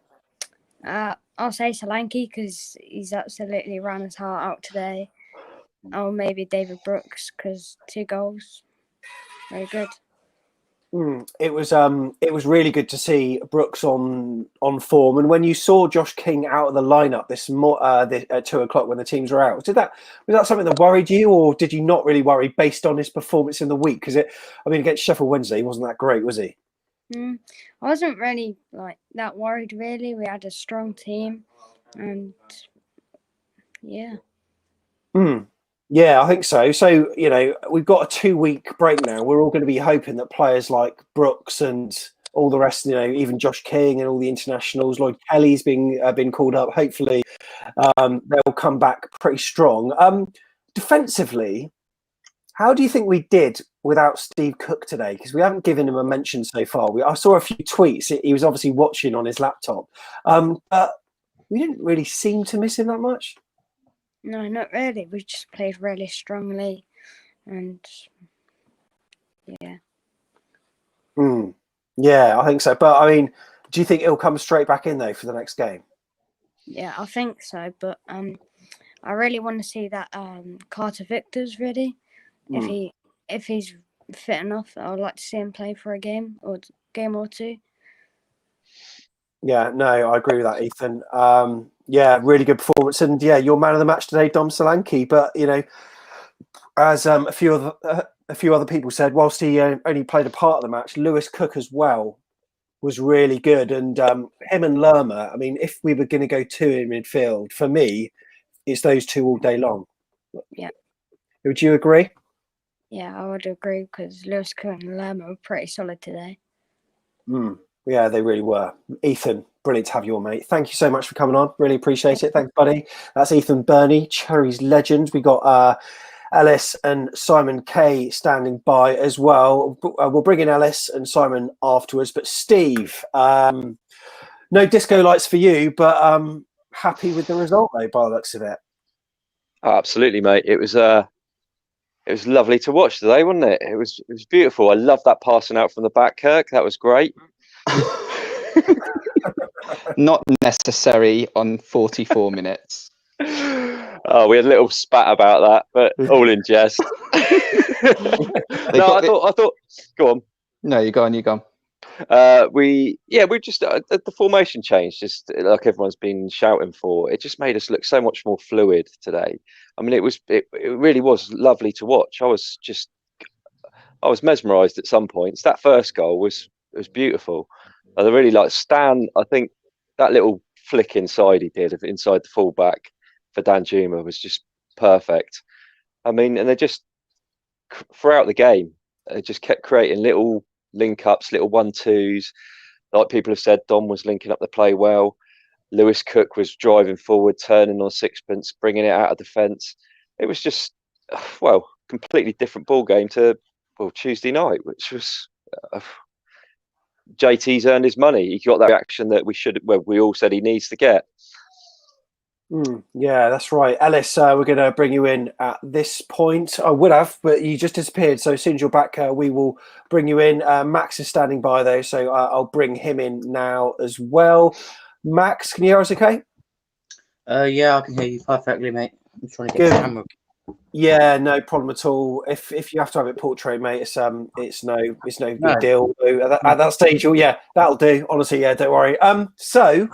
I'll say Solanke, because he's absolutely ran his heart out today. Or maybe David Brooks, because 2 goals. Very good. It was really good to see Brooks on form. And when you saw Josh King out of the lineup at 2 o'clock when the teams were out, was that something that worried you, or did you not really worry based on his performance in the week? Because against Sheffield Wednesday, he wasn't that great, was he? I wasn't really that worried. Really, we had a strong team, and yeah. Yeah, I think so. So, we've got a 2-week break now. We're all going to be hoping that players like Brooks and all the rest, even Josh King and all the internationals, Lloyd Kelly's been called up. Hopefully, they'll come back pretty strong. Defensively, how do you think we did without Steve Cook today? Because we haven't given him a mention so far. I saw a few tweets. He was obviously watching on his laptop. But we didn't really seem to miss him that much. No, not really. We just played really strongly, and yeah. Yeah, I think so. But do you think he'll come straight back in though for the next game? Yeah, I think so. But I really want to see that Carter Victor's ready. If he's fit enough, I would like to see him play for a game or 2. Yeah, no, I agree with that, Ethan. Yeah, really good performance, and yeah, your man of the match today, Dom Solanke. But as a few other people said, whilst he only played a part of the match, Lewis Cook as well was really good, and him and Lerma. If we were going to go 2 in midfield, for me, it's those 2 all day long. Yeah. Would you agree? Yeah, I would agree, because Lewis Cook and Lerma were pretty solid today. Yeah, they really were. Ethan, brilliant to have you on, mate. Thank you so much for coming on. Really appreciate it. Thanks, buddy. That's Ethan Burney, Cherries legend. We got Ellis and Simon K standing by as well. We'll bring in Ellis and Simon afterwards. But Steve, no disco lights for you, but happy with the result, though, by the looks of it. Oh, absolutely, mate. It was lovely to watch today, wasn't it? It was beautiful. I love that passing out from the back, Kirk. That was great. Not necessary on 44 minutes. Oh, we had a little spat about that, but all in jest. I thought. Go on. No, you go on. You go on. We just the formation change, just like everyone's been shouting for. It just made us look so much more fluid today. It really was lovely to watch. I was mesmerised at some points. That first goal was beautiful. I really like Stan. I think that little flick inside he did inside the fullback for Danjuma was just perfect. And they just throughout the game, they just kept creating little link-ups, little 1-2s. Like people have said, Dom was linking up the play well. Lewis Cook was driving forward, turning on sixpence, bringing it out of defence. It was just, completely different ball game to Tuesday night, which was JT's earned his money. He got that reaction that we all said he needs to get. Yeah, that's right. Ellis, we're going to bring you in at this point. I would have, but you just disappeared. So as soon as you're back, we will bring you in. Max is standing by, though, so I'll bring him in now as well. Max, can you hear us okay? Yeah, I can hear you perfectly, mate. I'm trying to get the camera. Yeah, no problem at all. If you have to have it portrait, mate, it's no big deal. At that stage, that'll do. Honestly, yeah, don't worry. So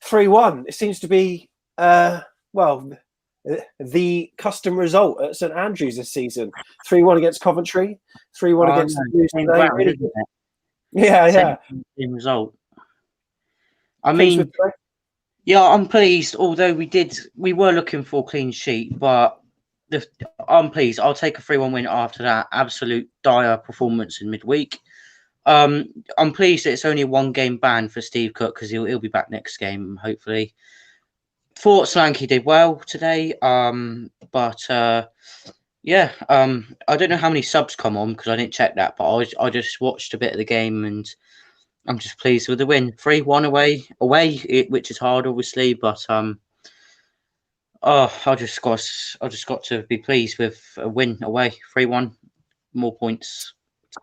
3-1. It seems to be the custom result at St Andrews this season. 3-1 against Coventry. 3-1 against the Blues today. Really good. Yeah. Same result. Yeah, I'm pleased. Although we were looking for a clean sheet, but I'm pleased. I'll take a 3-1 win after that absolute dire performance in midweek. I'm pleased that it's only a 1-game ban for Steve Cook because he'll be back next game, hopefully. Thought Solanke did well today, but yeah, I don't know how many subs come on because I didn't check that, but I just watched a bit of the game and I'm just pleased with the win. 3-1 away, which is hard, obviously, but I just got to be pleased with a win away. 3-1, more points.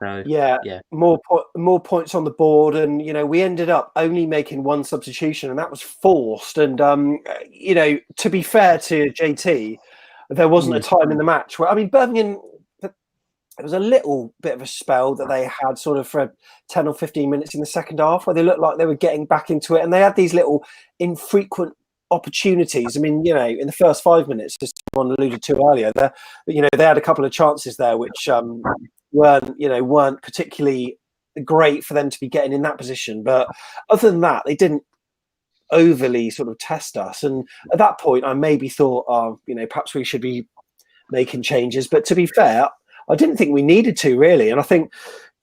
So yeah, more points on the board, and we ended up only making one substitution, and that was forced. And to be fair to JT, there wasn't a time in the match where Birmingham. It was a little bit of a spell that they had sort of for 10 or 15 minutes in the second half where they looked like they were getting back into it, and they had these little infrequent opportunities. In the first 5 minutes, as someone alluded to earlier, they had a couple of chances there which weren't particularly great for them to be getting in that position. But other than that, they didn't overly sort of test us. And at that point, I maybe thought, perhaps we should be making changes. But to be fair, I didn't think we needed to really. And I think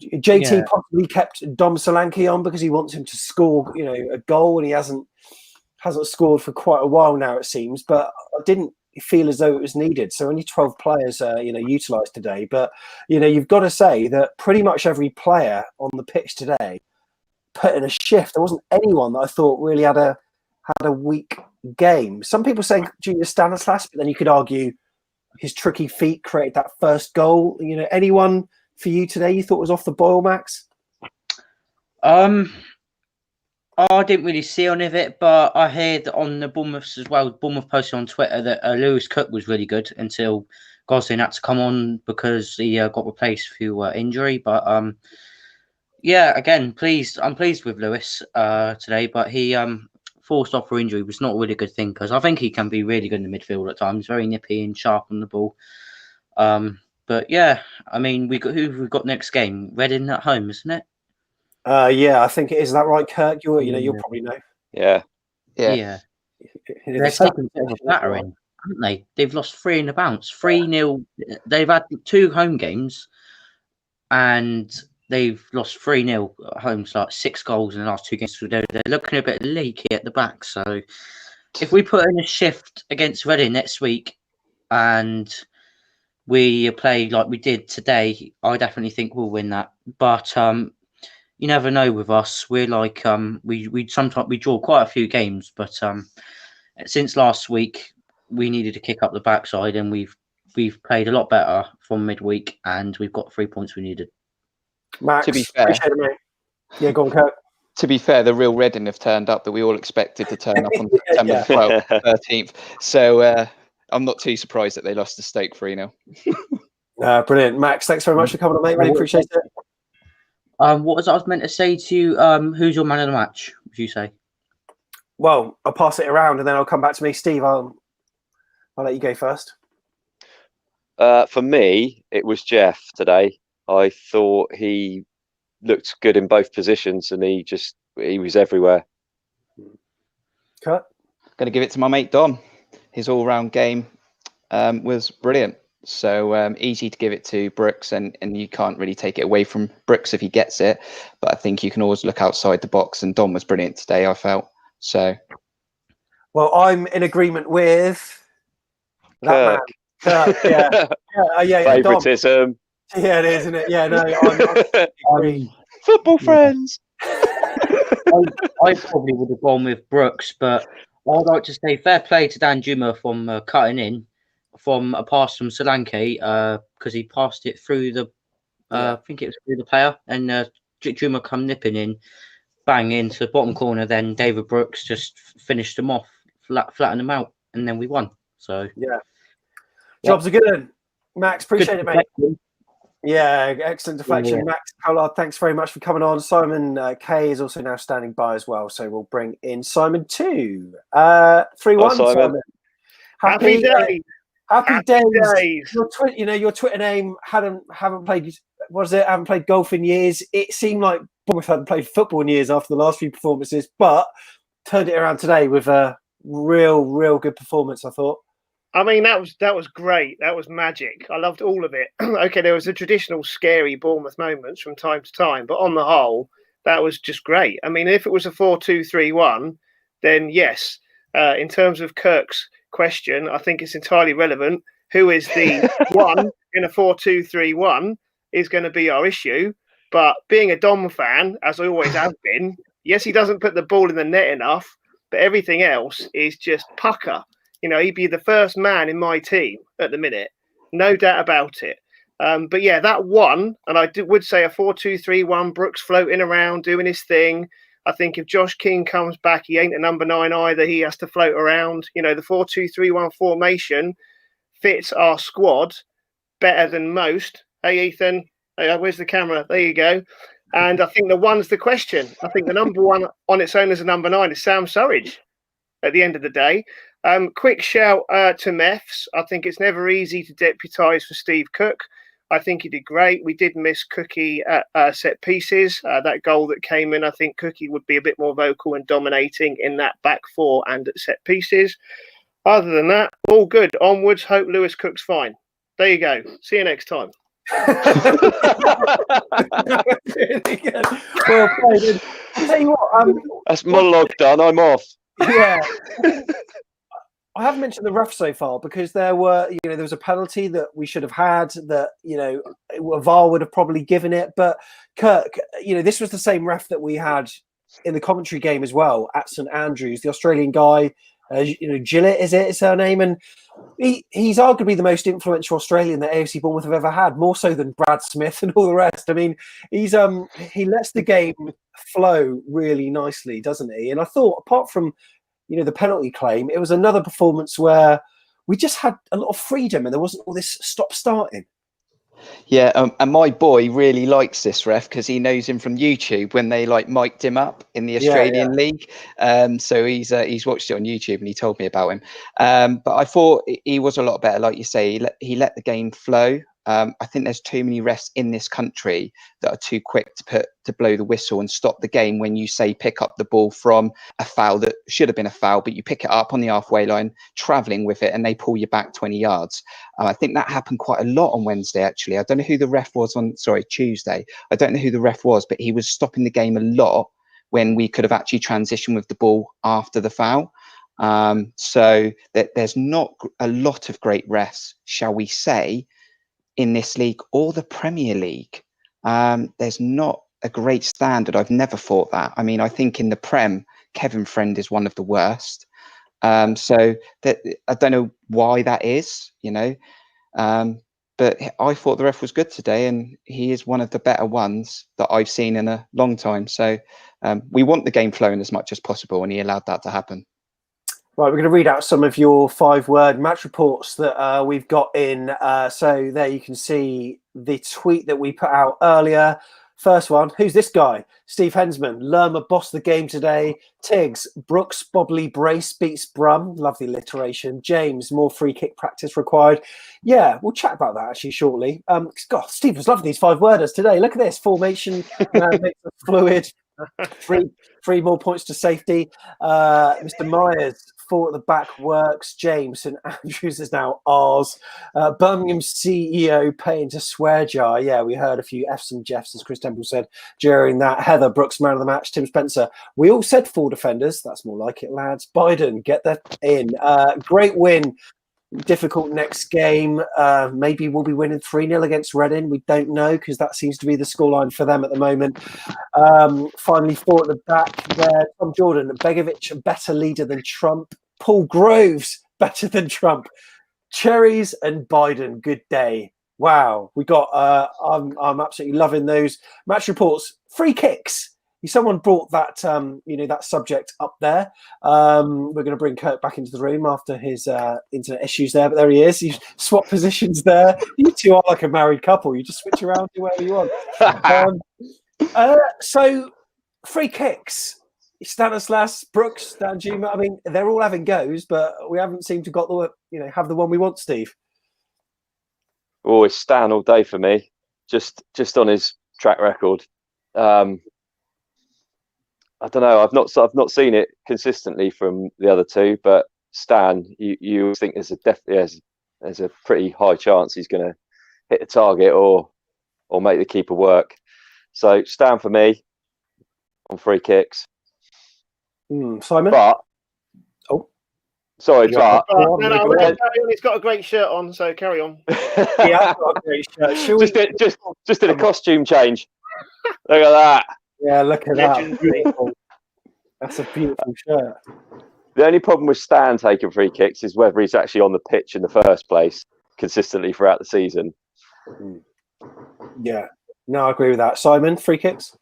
JT possibly kept Dom Solanke on because he wants him to score, a goal, and he hasn't scored for quite a while now, it seems. But I didn't feel as though it was needed. So only 12 players, utilised today. But you've got to say that pretty much every player on the pitch today put in a shift. There wasn't anyone that I thought really had a weak game. Some people saying Junior Stanislas, but then you could argue his tricky feet created that first goal. Anyone for you today you thought was off the boil, Max? I didn't really see any of it, but I heard on the Bournemouth as well. Bournemouth posted on Twitter that Lewis Cook was really good until Gosling had to come on because he got replaced through injury. But again, I'm pleased with Lewis today, but he forced off for injury was not a really good thing because I think he can be really good in the midfield at times, very nippy and sharp on the ball. But yeah, we've got next game? Reading at home, isn't it? I think it is. Is that right, Kirk? You'll probably know. Yeah. They're taking a bit of a battering, haven't they? They've lost 3 in the bounce, 3-0. They've had 2 home games, and they've lost 3-0 at home. So 6 goals in the last 2 games. So they're looking a bit leaky at the back. So if we put in a shift against Reading next week, and we play like we did today, I definitely think we'll win that. But you never know with us. We're like we sometimes we draw quite a few games, but since last week we needed to kick up the backside, and we've played a lot better from midweek, and we've got 3 points we needed. Max, to be fair, go on, Kirk. To be fair, the real Reading have turned up that we all expected to turn up on September 12th, 13th. So I'm not too surprised that they lost to Stoke 3-0. Brilliant. Max, thanks very much for coming on, mate. Really appreciate it. What was I was meant to say to you? Who's your man of the match, would you say? Well, I'll pass it around and then I'll come back to me. Steve, I'll let you go first. For me, it was Jeff today. I thought he looked good in both positions, and he was everywhere. Kurt? Going to give it to my mate Dom. His all-round game was brilliant. So easy to give it to Brooks, and you can't really take it away from Brooks if he gets it. But I think you can always look outside the box, and Dom was brilliant today, I felt. So, well, I'm in agreement with that man. Kirk, yeah. Favoritism. Yeah, it is, isn't it? Yeah, no, I'm football friends. I probably would have gone with Brooks, but I'd like to say fair play to Dan Juma from cutting in from a pass from Solanke because he passed it through the, I think it was through the player, and Juma come nipping in, bang into the bottom corner. Then David Brooks just finished them off, flattened them out, and then we won. So jobs are good. Max, appreciate it, mate. Yeah, excellent deflection. Yeah. Max Collard, thanks very much for coming on. Simon K is also now standing by as well, so we'll bring in Simon too. 3-1, Simon. Happy days. Happy days. Your Twitter name haven't played. What is it? Haven't played golf in years. It seemed like Bournemouth hadn't played football in years after the last few performances, but turned it around today with a real good performance, I thought. I mean, that was great. That was magic. I loved all of it. Okay, there was the traditional scary Bournemouth moments from time to time, but on the whole, that was just great. I mean, if it was a 4-2-3-1, then yes. In terms of Kirk's question, I think it's entirely relevant. Who is the one in a 4-2-3-1 is going to be our issue. But being a Dom fan, as I always have been, yes, he doesn't put the ball in the net enough, but everything else is just pucker. You know, he'd be the first man in my team at the minute, no doubt about it. But yeah, that one, and I would say a 4-2-3-1, Brooks floating around doing his thing. I think if Josh King comes back, he ain't a number 9 either. He has to float around. You know, the 4-2-3-1 formation fits our squad better than most. Hey, Ethan, hey, where's the camera? There you go. And I think the one's the question. I think the number one on its own as a number 9 is Sam Surridge at the end of the day. Quick shout to Meths. I think it's never easy to deputise for Steve Cook. I think he did great. We did miss Cookie at set pieces. That goal that came in, I think Cookie would be a bit more vocal and dominating in that back four and at set pieces. Other than that, all good. Onwards. Hope Lewis Cook's fine. There you go. See you next time. Really good. Well played. I'll tell you what. That's monologue done. I'm off. Yeah. I haven't mentioned the ref so far because there was a penalty that we should have had that, VAR would have probably given it. But Kirk, this was the same ref that we had in the commentary game as well at St Andrews, the Australian guy, Gillett, is it his surname? And he's arguably the most influential Australian that AFC Bournemouth have ever had, more so than Brad Smith and all the rest. I mean, he lets the game flow really nicely, doesn't he? And I thought, apart from the penalty claim, it was another performance where we just had a lot of freedom and there wasn't all this stop-starting. Yeah, and my boy really likes this ref because he knows him from YouTube when they mic'd him up in the Australian League. So he's watched it on YouTube and he told me about him. But I thought he was a lot better, like you say. He let the game flow. I think there's too many refs in this country that are too quick to blow the whistle and stop the game when you say pick up the ball from a foul that should have been a foul, but you pick it up on the halfway line, travelling with it, and they pull you back 20 yards. I think that happened quite a lot on Wednesday, actually. I don't know who the ref was Tuesday. I don't know who the ref was, but he was stopping the game a lot when we could have actually transitioned with the ball after the foul. So there's not a lot of great refs, shall we say, in this league or the Premier League. There's not a great standard. I've never thought that. I mean, I think in the Prem, Kevin Friend is one of the worst. So that I don't know why that is, but I thought the ref was good today and he is one of the better ones that I've seen in a long time. So we want the game flowing as much as possible and he allowed that to happen. Right, we're going to read out some of your 5-word match reports that we've got in. So there you can see the tweet that we put out earlier. First one, who's this guy? Steve Hensman, Lerma bossed the game today. Tiggs, Brooks, Bobley Brace beats Brum. Lovely alliteration. James, more free kick practice required. Yeah, we'll chat about that actually shortly. God, Steve was loving these 5-worders today. Look at this. Formation makes it fluid. Three more points to safety. Mr. Myers, 4 at the back works. James, St Andrews is now ours. Birmingham CEO paying to swear jar. Yeah, we heard a few F's and Jeffs, as Chris Temple said during that. Heather Brooks, man of the match. Tim Spencer, we all said 4 defenders. That's more like it, lads. Biden, get that in. Great win. Difficult next game. Maybe we'll be winning 3-0 against Reading. We don't know because that seems to be the scoreline for them at the moment. Finally, 4 at the back there. Tom Jordan, Begovic, a better leader than Trump. Paul Groves, better than Trump. Cherries and Biden, good day. Wow, we got. I'm absolutely loving those match reports. Free kicks. Someone brought that, that subject up there. We're going to bring Kurt back into the room after his internet issues there, but there he is. You swap positions there. You two are like a married couple. You just switch around to wherever you want. So, free kicks. Stanislas, Brooks, Danjuma. I mean, they're all having goes, but we haven't seemed to have the one we want, Steve. Oh, it's Stan all day for me. Just on his track record. I don't know. I've not seen it consistently from the other two, but Stan, you think there's a pretty high chance he's going to hit the target or make the keeper work. So Stan for me on free kicks. Simon? But sorry, but he's got a great shirt on, so carry on. Yeah, I've got a great shirt. Just did a costume change. Look at that. Yeah, look at that. Beautiful. That's a beautiful shirt. The only problem with Stan taking free kicks is whether he's actually on the pitch in the first place consistently throughout the season. Yeah, no, I agree with that. Simon, free kicks?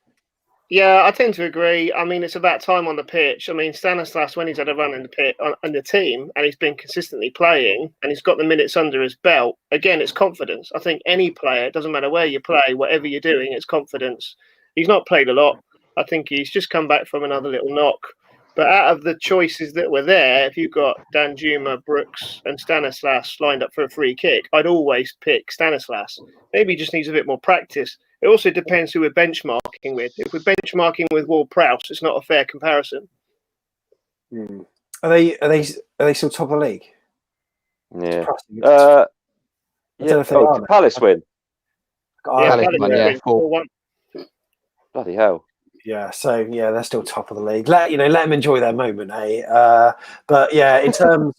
Yeah, I tend to agree. I mean, it's about time on the pitch. I mean, Stanislas, when he's had a run in the team and he's been consistently playing and he's got the minutes under his belt, again, it's confidence. I think any player, it doesn't matter where you play, whatever you're doing, it's confidence. He's not played a lot. I think he's just come back from another little knock. But out of the choices that were there, if you've got Danjuma, Brooks and Stanislas lined up for a free kick, I'd always pick Stanislas. Maybe he just needs a bit more practice. It also depends who we're benchmarking with. If we're benchmarking with Ward-Prowse, it's not a fair comparison. Are they still top of the league? Yeah. Palace win. Palace win. 4-1. Bloody hell. Yeah, so they're still top of the league. Let them enjoy their moment, but yeah, in terms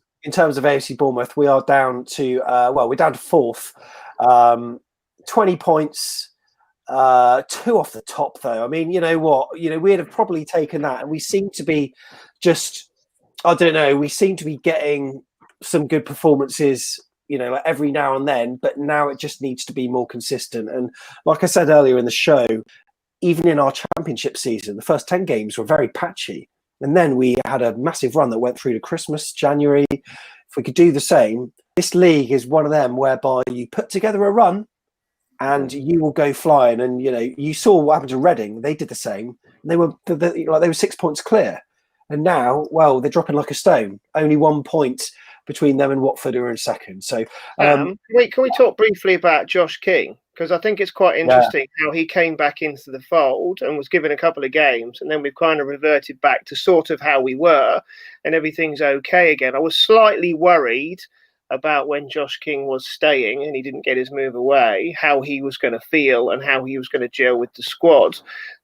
of AFC Bournemouth, we are down to we're down to 4th, 20 points, 2 off the top though. I mean, you know what? We'd have probably taken that, and we seem to be we seem to be getting some good performances, like every now and then, but now it just needs to be more consistent. And like I said earlier in the show, even in our championship season, the first 10 games were very patchy. And then we had a massive run that went through to Christmas, January. If we could do the same, this league is one of them whereby you put together a run and you will go flying. And, you saw what happened to Reading. They did the same. And they were 6 points clear. And now, they're dropping like a stone. Only 1 point between them and Watford, who are in second. So, can we talk briefly about Josh King? Because I think it's quite interesting how he came back into the fold and was given a couple of games, and then we've kind of reverted back to sort of how we were, and everything's okay again. I was slightly worried about when Josh King was staying and he didn't get his move away, how he was going to feel and how he was going to gel with the squad.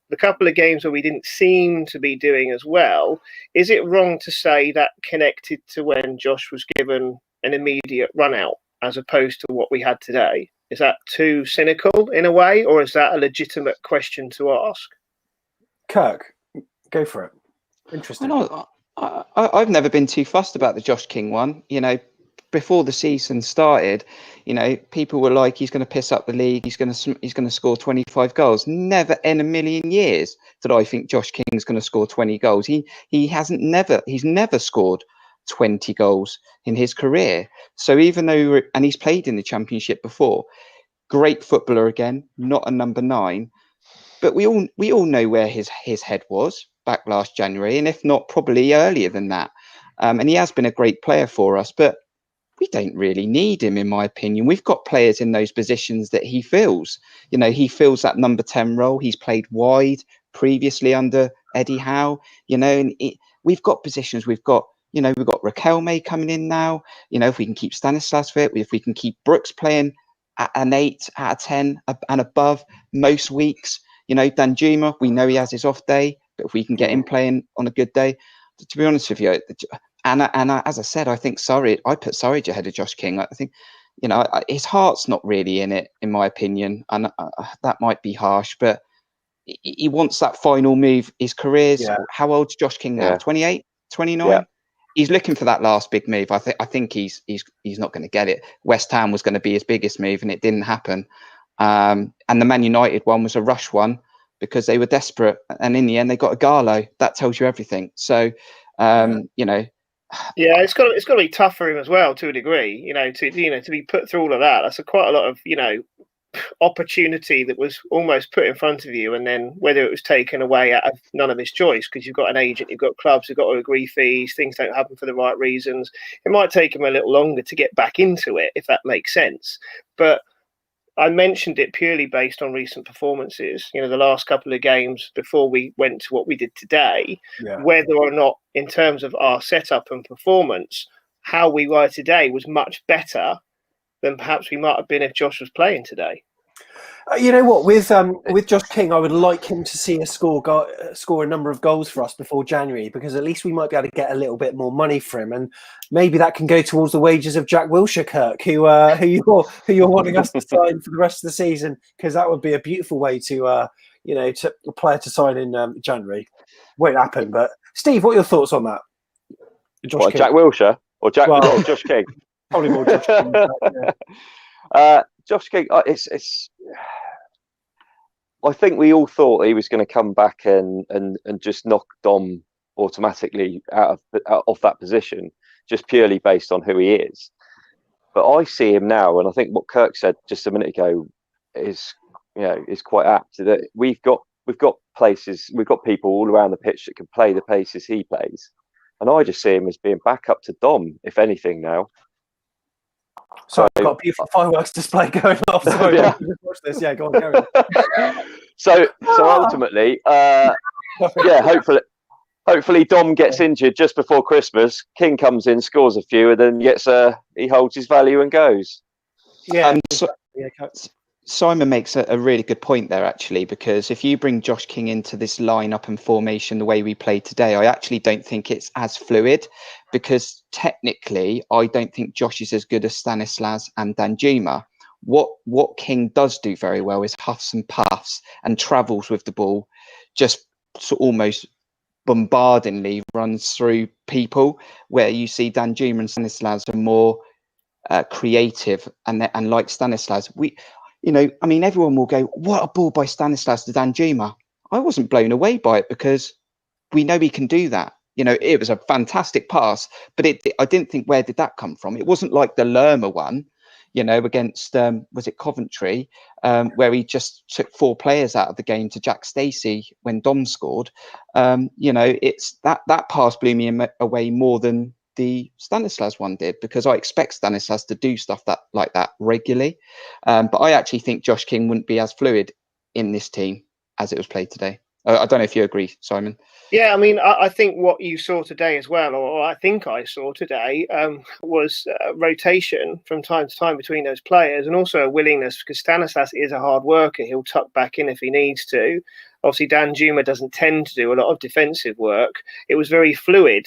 The couple of games where we didn't seem to be doing as well, is it wrong to say that connected to when Josh was given an immediate run out as opposed to what we had today? Is that too cynical in a way, or is that a legitimate question to ask? Kirk, go for it. Interesting. I've never been too fussed about the Josh King one. Before the season started, people were like, he's going to piss up the league. He's going to score 25 goals. Never in a million years did I think Josh King's going to score 20 goals. He's never scored 20 goals in his career. So even though, and he's played in the Championship before, great footballer again, not a number 9, but we all know where his head was back last January, and if not, probably earlier than that. And he has been a great player for us, but we don't really need him, in my opinion. We've got players in those positions that he fills. He fills that number 10 role. He's played wide previously under Eddie Howe. And we've got positions. We've got Raquelme coming in now. If we can keep Stanislas fit, if we can keep Brooks playing at an 8 out of 10 and above most weeks. Danjuma, we know he has his off day, but if we can get him playing on a good day, to be honest with you, and as I said, I think I put Surridge ahead of Josh King. I think, his heart's not really in it, in my opinion, and that might be harsh, but he wants that final move. His career's, how old's Josh King now? 28, 29? Yeah. He's looking for that last big move. I think he's not going to get it. West Ham was going to be his biggest move, and it didn't happen. And the Man United one was a rush one because they were desperate, and in the end they got a Garlo. That tells you everything. So, yeah, it's got to be tough for him as well, to a degree. To be put through all of that. That's quite a lot of opportunity that was almost put in front of you, and then whether it was taken away out of none of his choice, because you've got an agent, you've got clubs, you've got to agree fees, things don't happen for the right reasons. It might take him a little longer to get back into it, if that makes sense. But I mentioned it purely based on recent performances, the last couple of games before we went to what we did today, whether or not in terms of our setup and performance, how we were today was much better than perhaps we might have been if Josh was playing today. You know what? With Josh King, I would like him to see us score a number of goals for us before January, because at least we might be able to get a little bit more money for him, and maybe that can go towards the wages of Jack Wilshere, Kirk, who you're wanting us to sign for the rest of the season, because that would be a beautiful way to to a player to sign in January. Won't happen, but Steve, what are your thoughts on that? What, Jack Wilshere or Josh King? Probably more Josh King. Josh King, it's. I think we all thought he was going to come back and just knock Dom automatically out of that position, just purely based on who he is. But I see him now, and I think what Kirk said just a minute ago is quite apt. That we've got places, we've got people all around the pitch that can play the paces he plays, and I just see him as being back up to Dom, if anything now. So I've got a beautiful fireworks display going off. So Yeah. Watch this. Yeah, go on, Gary. So ultimately, hopefully Dom gets injured just before Christmas. King comes in, scores a few, and then he holds his value and goes. Yeah. Simon makes a really good point there, actually, because if you bring Josh King into this lineup and formation the way we played today, I actually don't think it's as fluid, because technically I don't think Josh is as good as Stanislas and Danjuma. What King does do very well is huffs and puffs and travels with the ball, just almost bombardingly runs through people, where you see Danjuma and Stanislas are more creative and like Stanislas. Everyone will go, what a ball by Stanislas to Danjuma. I wasn't blown away by it, because we know he can do that. It was a fantastic pass, but I didn't think, where did that come from? It wasn't like the Lerma one, against, was it Coventry, where he just took 4 players out of the game to Jack Stacey when Dom scored. It's that pass blew me away more than the Stanislas one did, because I expect Stanislas to do stuff like that regularly. But I actually think Josh King wouldn't be as fluid in this team as it was played today. I don't know if you agree, Simon. Yeah, I think what you saw today as well, or I think I saw today, was rotation from time to time between those players, and also a willingness, because Stanislas is a hard worker. He'll tuck back in if he needs to. Obviously, Danjuma doesn't tend to do a lot of defensive work. It was very fluid.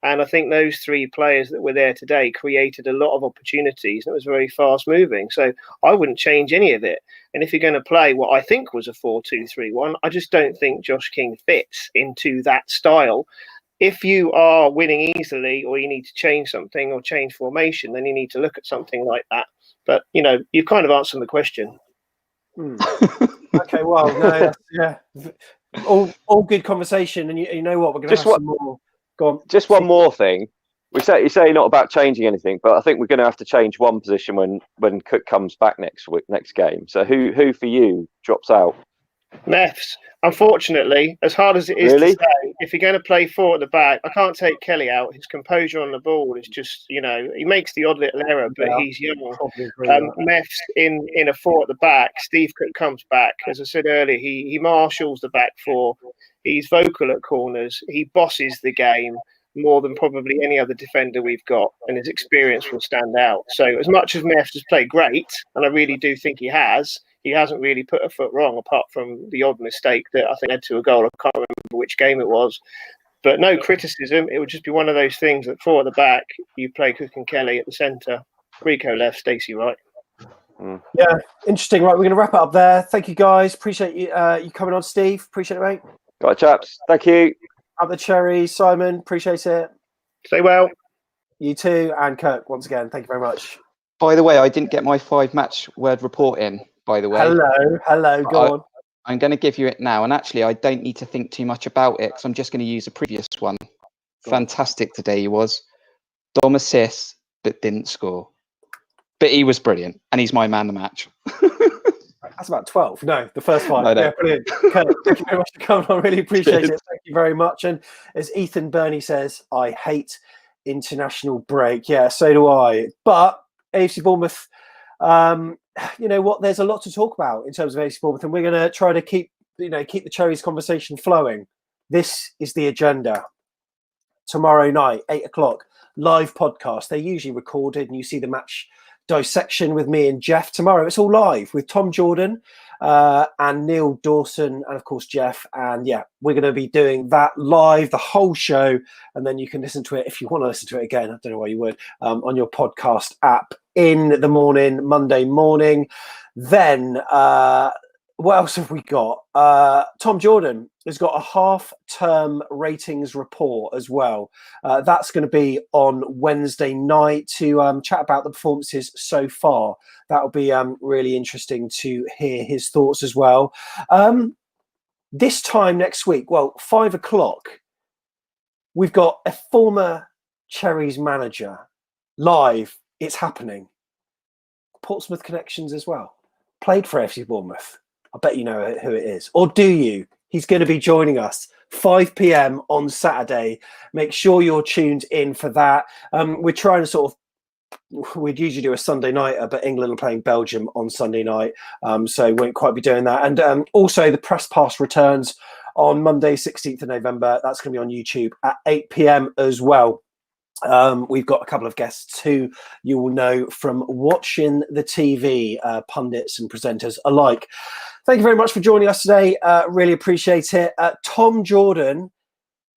And I think those 3 players that were there today created a lot of opportunities. And it was very fast moving. So I wouldn't change any of it. And if you're going to play what I think was a 4-2-3-1, I just don't think Josh King fits into that style. If you are winning easily, or you need to change something or change formation, then you need to look at something like that. But, you've kind of answered the question. Okay, well, no, yeah. All good conversation. And you know what? We're going to have some more. Go on. Just one more thing. You say not about changing anything, but I think we're going to have to change one position when Cook comes back next game. So who for you drops out? Meffs. Unfortunately, as hard as it is to say, if you're going to play 4 at the back, I can't take Kelly out. His composure on the ball is just, he makes the odd little error, but he's young. Meffs in a 4 at the back. Steve Cook comes back. As I said earlier, he marshals the back 4. He's vocal at corners. He bosses the game more than probably any other defender we've got, and his experience will stand out. So as much as Meffs has played great, and I really do think he hasn't really put a foot wrong, apart from the odd mistake that I think led to a goal. I can't remember which game it was. But no criticism. It would just be one of those things that 4 at the back, you play Cook and Kelly at the centre. Rico left, Stacey right. Yeah, interesting. Right, we're going to wrap it up there. Thank you, guys. Appreciate you coming on, Steve. Appreciate it, mate. All right, chaps. Thank you. Up the Cherries, Simon. Appreciate it. Stay well. You too. And Kirk, once again, thank you very much. By the way, I didn't get my 5-match word report in, by the way. Hello. Go on. I'm going to give you it now. And actually, I don't need to think too much about it, because I'm just going to use a previous one. Fantastic today he was. Dom assists, but didn't score. But he was brilliant. And he's my man of the match. That's about 12. No, the first 5. No. Yeah, brilliant. Kirk, thank you very much for coming on. I really appreciate it. Thank you very much. And as Ethan Burney says, I hate international break. Yeah, so do I. But AFC Bournemouth, you know what? There's a lot to talk about in terms of AFC Bournemouth, and we're going to try to keep the Cherries conversation flowing. This is the agenda. Tomorrow night, 8 o'clock, live podcasts. They're usually recorded, and you see the match dissection with me and Jeff. Tomorrow it's all live with Tom Jordan and Neil Dawson and of course Jeff. And yeah, we're going to be doing that live, the whole show, and then you can listen to it if you want to listen to it again. I don't know why you would, on your podcast app in the morning, Monday morning. Then what else have we got? Tom Jordan has got a half-term ratings report as well. That's going to be on Wednesday night to chat about the performances so far. That'll be really interesting to hear his thoughts as well. This time next week, 5 o'clock, we've got a former Cherries manager live. It's happening. Portsmouth connections as well. Played for AFC Bournemouth. I bet you know who it is. Or do you? He's going to be joining us 5 p.m. on Saturday. Make sure you're tuned in for that. We're trying to we'd usually do a Sunday nighter, but England are playing Belgium on Sunday night. So won't quite be doing that. And also the press pass returns on Monday, 16th of November. That's going to be on YouTube at 8 p.m. as well. We've got a couple of guests who you will know from watching the TV, pundits and presenters alike. Thank you very much for joining us today. Really appreciate it. Tom Jordan,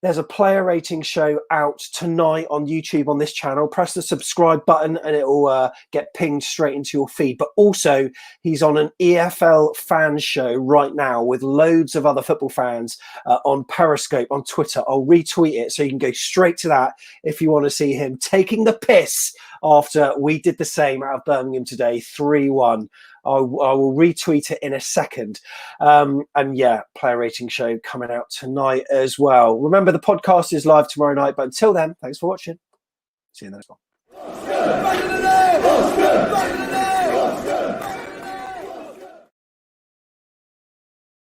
there's a player rating show out tonight on YouTube on this channel. Press the subscribe button and it will get pinged straight into your feed. But also, he's on an EFL fan show right now with loads of other football fans on Periscope, on Twitter. I'll retweet it so you can go straight to that if you want to see him taking the piss after we did the same out of Birmingham today, 3-1. I will retweet it in a second. And yeah, player rating show coming out tonight as well. Remember, the podcast is live tomorrow night. But until then, thanks for watching. See you in the next one.